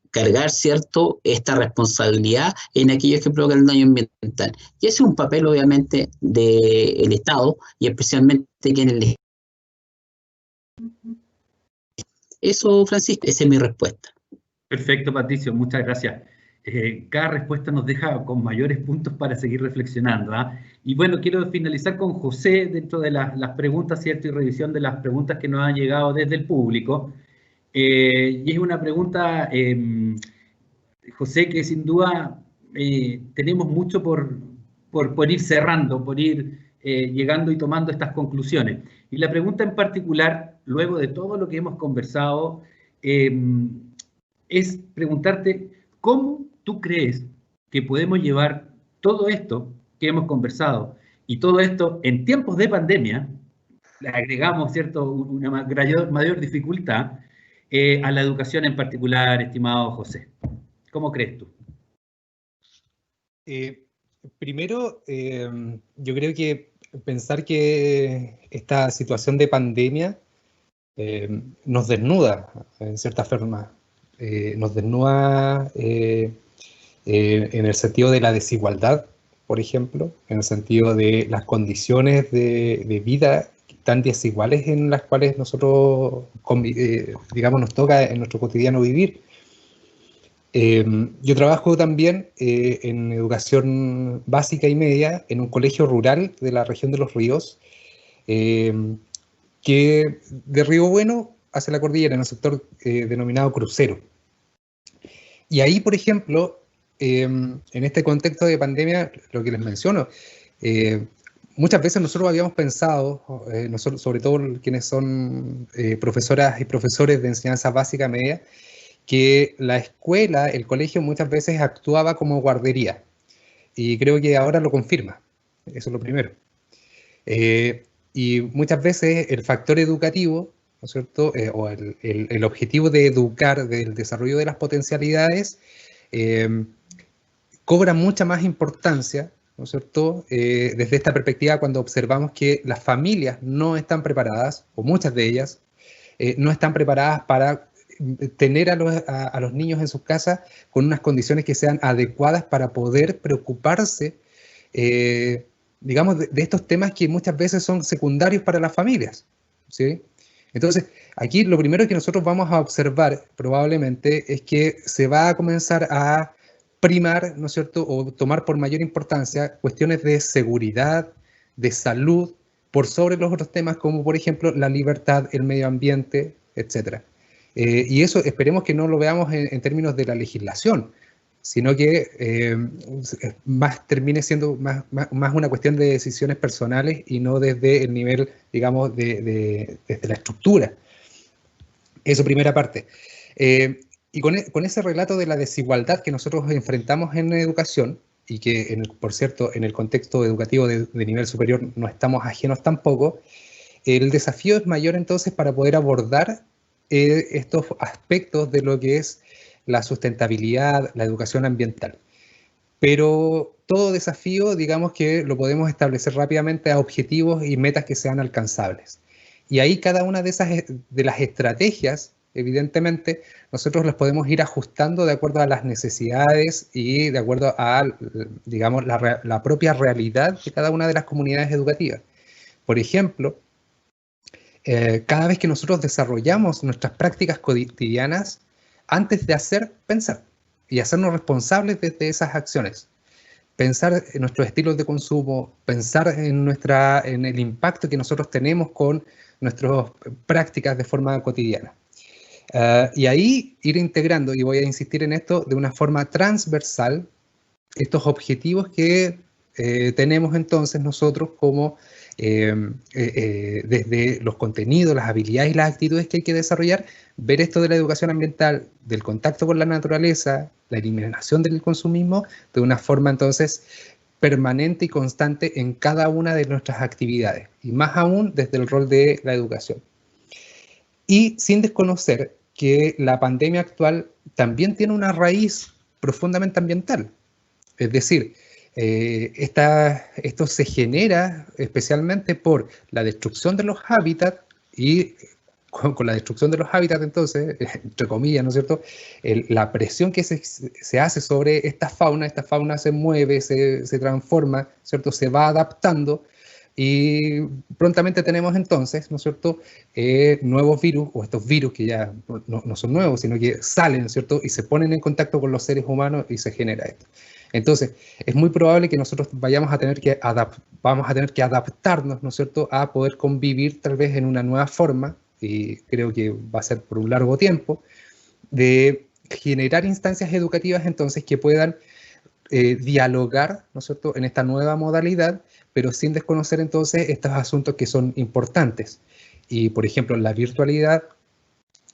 cargar, ¿cierto?, esta responsabilidad en aquellos que provocan el daño ambiental. Y ese es un papel, obviamente, del Estado, y especialmente que en el... Eso, Francisco, esa es mi respuesta. Perfecto, Patricio, muchas gracias. Cada respuesta nos deja con mayores puntos para seguir reflexionando, ¿ah? Y bueno, quiero finalizar con José dentro de las preguntas, ¿cierto?, y revisión de las preguntas que nos han llegado desde el público. Y es una pregunta, José, que sin duda tenemos mucho por ir cerrando, por ir llegando y tomando estas conclusiones. Y la pregunta en particular, luego de todo lo que hemos conversado, es preguntarte cómo tú crees que podemos llevar todo esto que hemos conversado y todo esto en tiempos de pandemia, le agregamos, ¿cierto?, una mayor dificultad, a la educación en particular, estimado José. ¿Cómo crees tú? Primero, yo creo que pensar que esta situación de pandemia nos desnuda, en cierta forma, nos desnuda en el sentido de la desigualdad, por ejemplo, en el sentido de las condiciones de vida tan desiguales en las cuales nosotros, digamos, nos toca en nuestro cotidiano vivir. Yo trabajo también en educación básica y media en un colegio rural de la región de Los Ríos, que de Río Bueno hacia la cordillera, en un sector denominado crucero. Y ahí, por ejemplo, en este contexto de pandemia, lo que les menciono, muchas veces nosotros habíamos pensado, nosotros, sobre todo quienes son profesoras y profesores de enseñanza básica media, que la escuela, el colegio muchas veces actuaba como guardería. Y creo que ahora lo confirma. Eso es lo primero. Y muchas veces el factor educativo, ¿no es cierto?, o el objetivo de educar, del desarrollo de las potencialidades, cobra mucha más importancia, ¿no es cierto?, desde esta perspectiva cuando observamos que las familias no están preparadas, o muchas de ellas, no están preparadas para tener a los niños en sus casas con unas condiciones que sean adecuadas para poder preocuparse, digamos, de estos temas que muchas veces son secundarios para las familias, ¿sí? Entonces, aquí lo primero que nosotros vamos a observar probablemente es que se va a comenzar a primar, ¿no es cierto?, o tomar por mayor importancia cuestiones de seguridad, de salud, por sobre los otros temas como, por ejemplo, la libertad, el medio ambiente, etc. Y eso esperemos que no lo veamos en términos de la legislación, sino que más termine siendo más una cuestión de decisiones personales y no desde el nivel, digamos, desde la estructura. Eso, primera parte. Y con ese relato de la desigualdad que nosotros enfrentamos en educación, y que, por cierto, en el contexto educativo de nivel superior no estamos ajenos tampoco, el desafío es mayor entonces para poder abordar estos aspectos de lo que es la sustentabilidad, la educación ambiental. Pero todo desafío, digamos que lo podemos establecer rápidamente a objetivos y metas que sean alcanzables. Y ahí cada una de las estrategias, evidentemente, nosotros las podemos ir ajustando de acuerdo a las necesidades y de acuerdo a, digamos, la propia realidad de cada una de las comunidades educativas. Por ejemplo, cada vez que nosotros desarrollamos nuestras prácticas cotidianas, antes de hacer, pensar y hacernos responsables de esas acciones. Pensar en nuestros estilos de consumo, pensar en el impacto que nosotros tenemos con nuestras prácticas de forma cotidiana. Y ahí ir integrando, y voy a insistir en esto, de una forma transversal, estos objetivos que tenemos entonces nosotros como desde los contenidos, las habilidades y las actitudes que hay que desarrollar, ver esto de la educación ambiental, del contacto con la naturaleza, la eliminación del consumismo, de una forma entonces permanente y constante en cada una de nuestras actividades, y más aún desde el rol de la educación. Y sin desconocer que la pandemia actual también tiene una raíz profundamente ambiental. Es decir, esto se genera especialmente por la destrucción de los hábitats, y con la destrucción de los hábitats, entonces, entre comillas, ¿no es cierto?, la presión que se hace sobre esta fauna se mueve, se transforma, ¿cierto?, se va adaptando, y prontamente tenemos entonces, ¿no es cierto?, nuevos virus, o estos virus que ya no son nuevos, sino que salen, ¿no es cierto?, y se ponen en contacto con los seres humanos y se genera esto. Entonces, es muy probable que nosotros vamos a tener que adaptarnos, ¿no es cierto?, a poder convivir tal vez en una nueva forma, y creo que va a ser por un largo tiempo, de generar instancias educativas entonces que puedan dialogar, ¿no es cierto?, en esta nueva modalidad, pero sin desconocer entonces estos asuntos que son importantes. Y, por ejemplo, la virtualidad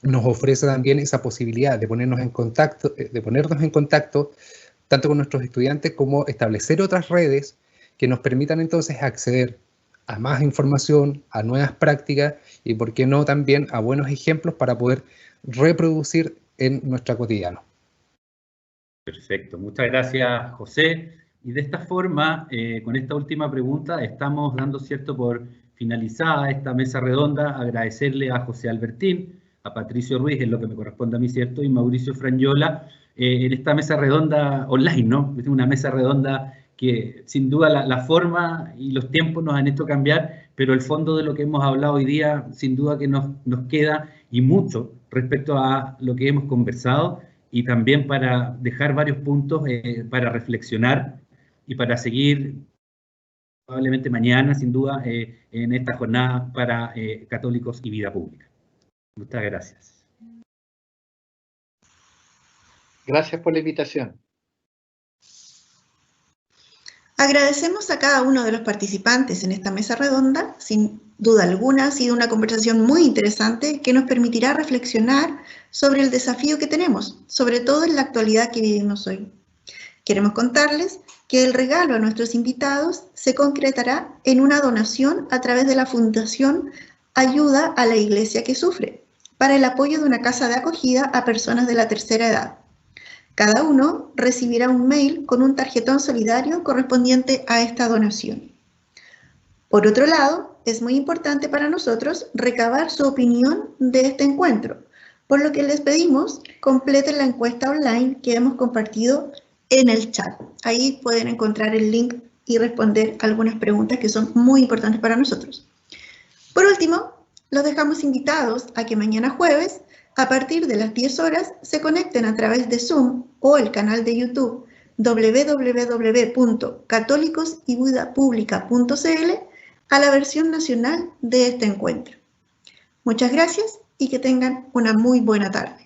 nos ofrece también esa posibilidad de ponernos en contacto tanto con nuestros estudiantes como establecer otras redes que nos permitan entonces acceder a más información, a nuevas prácticas y, por qué no, también a buenos ejemplos para poder reproducir en nuestra cotidiana. Perfecto, muchas gracias, José. Y de esta forma, con esta última pregunta, estamos dando, cierto, por finalizada esta mesa redonda. Agradecerle a José Albertín, a Patricio Ruiz, en lo que me corresponde a mí, cierto, y Mauricio Frangiola, en esta mesa redonda online, ¿no? Es una mesa redonda que sin duda la forma y los tiempos nos han hecho cambiar, pero el fondo de lo que hemos hablado hoy día, sin duda que nos queda, y mucho, respecto a lo que hemos conversado, y también para dejar varios puntos para reflexionar y para seguir probablemente mañana, sin duda, en esta jornada para católicos y vida pública. Muchas gracias. Gracias por la invitación. Agradecemos a cada uno de los participantes en esta mesa redonda. Sin duda alguna ha sido una conversación muy interesante que nos permitirá reflexionar sobre el desafío que tenemos, sobre todo en la actualidad que vivimos hoy. Queremos contarles que el regalo a nuestros invitados se concretará en una donación a través de la Fundación Ayuda a la Iglesia que Sufre, para el apoyo de una casa de acogida a personas de la tercera edad. Cada uno recibirá un mail con un tarjetón solidario correspondiente a esta donación. Por otro lado, es muy importante para nosotros recabar su opinión de este encuentro, por lo que les pedimos completen la encuesta online que hemos compartido en el chat. Ahí pueden encontrar el link y responder algunas preguntas que son muy importantes para nosotros. Por último, los dejamos invitados a que mañana jueves, a partir de las 10 horas, se conecten a través de Zoom o el canal de YouTube www.catolicosyvidapublica.cl a la versión nacional de este encuentro. Muchas gracias y que tengan una muy buena tarde.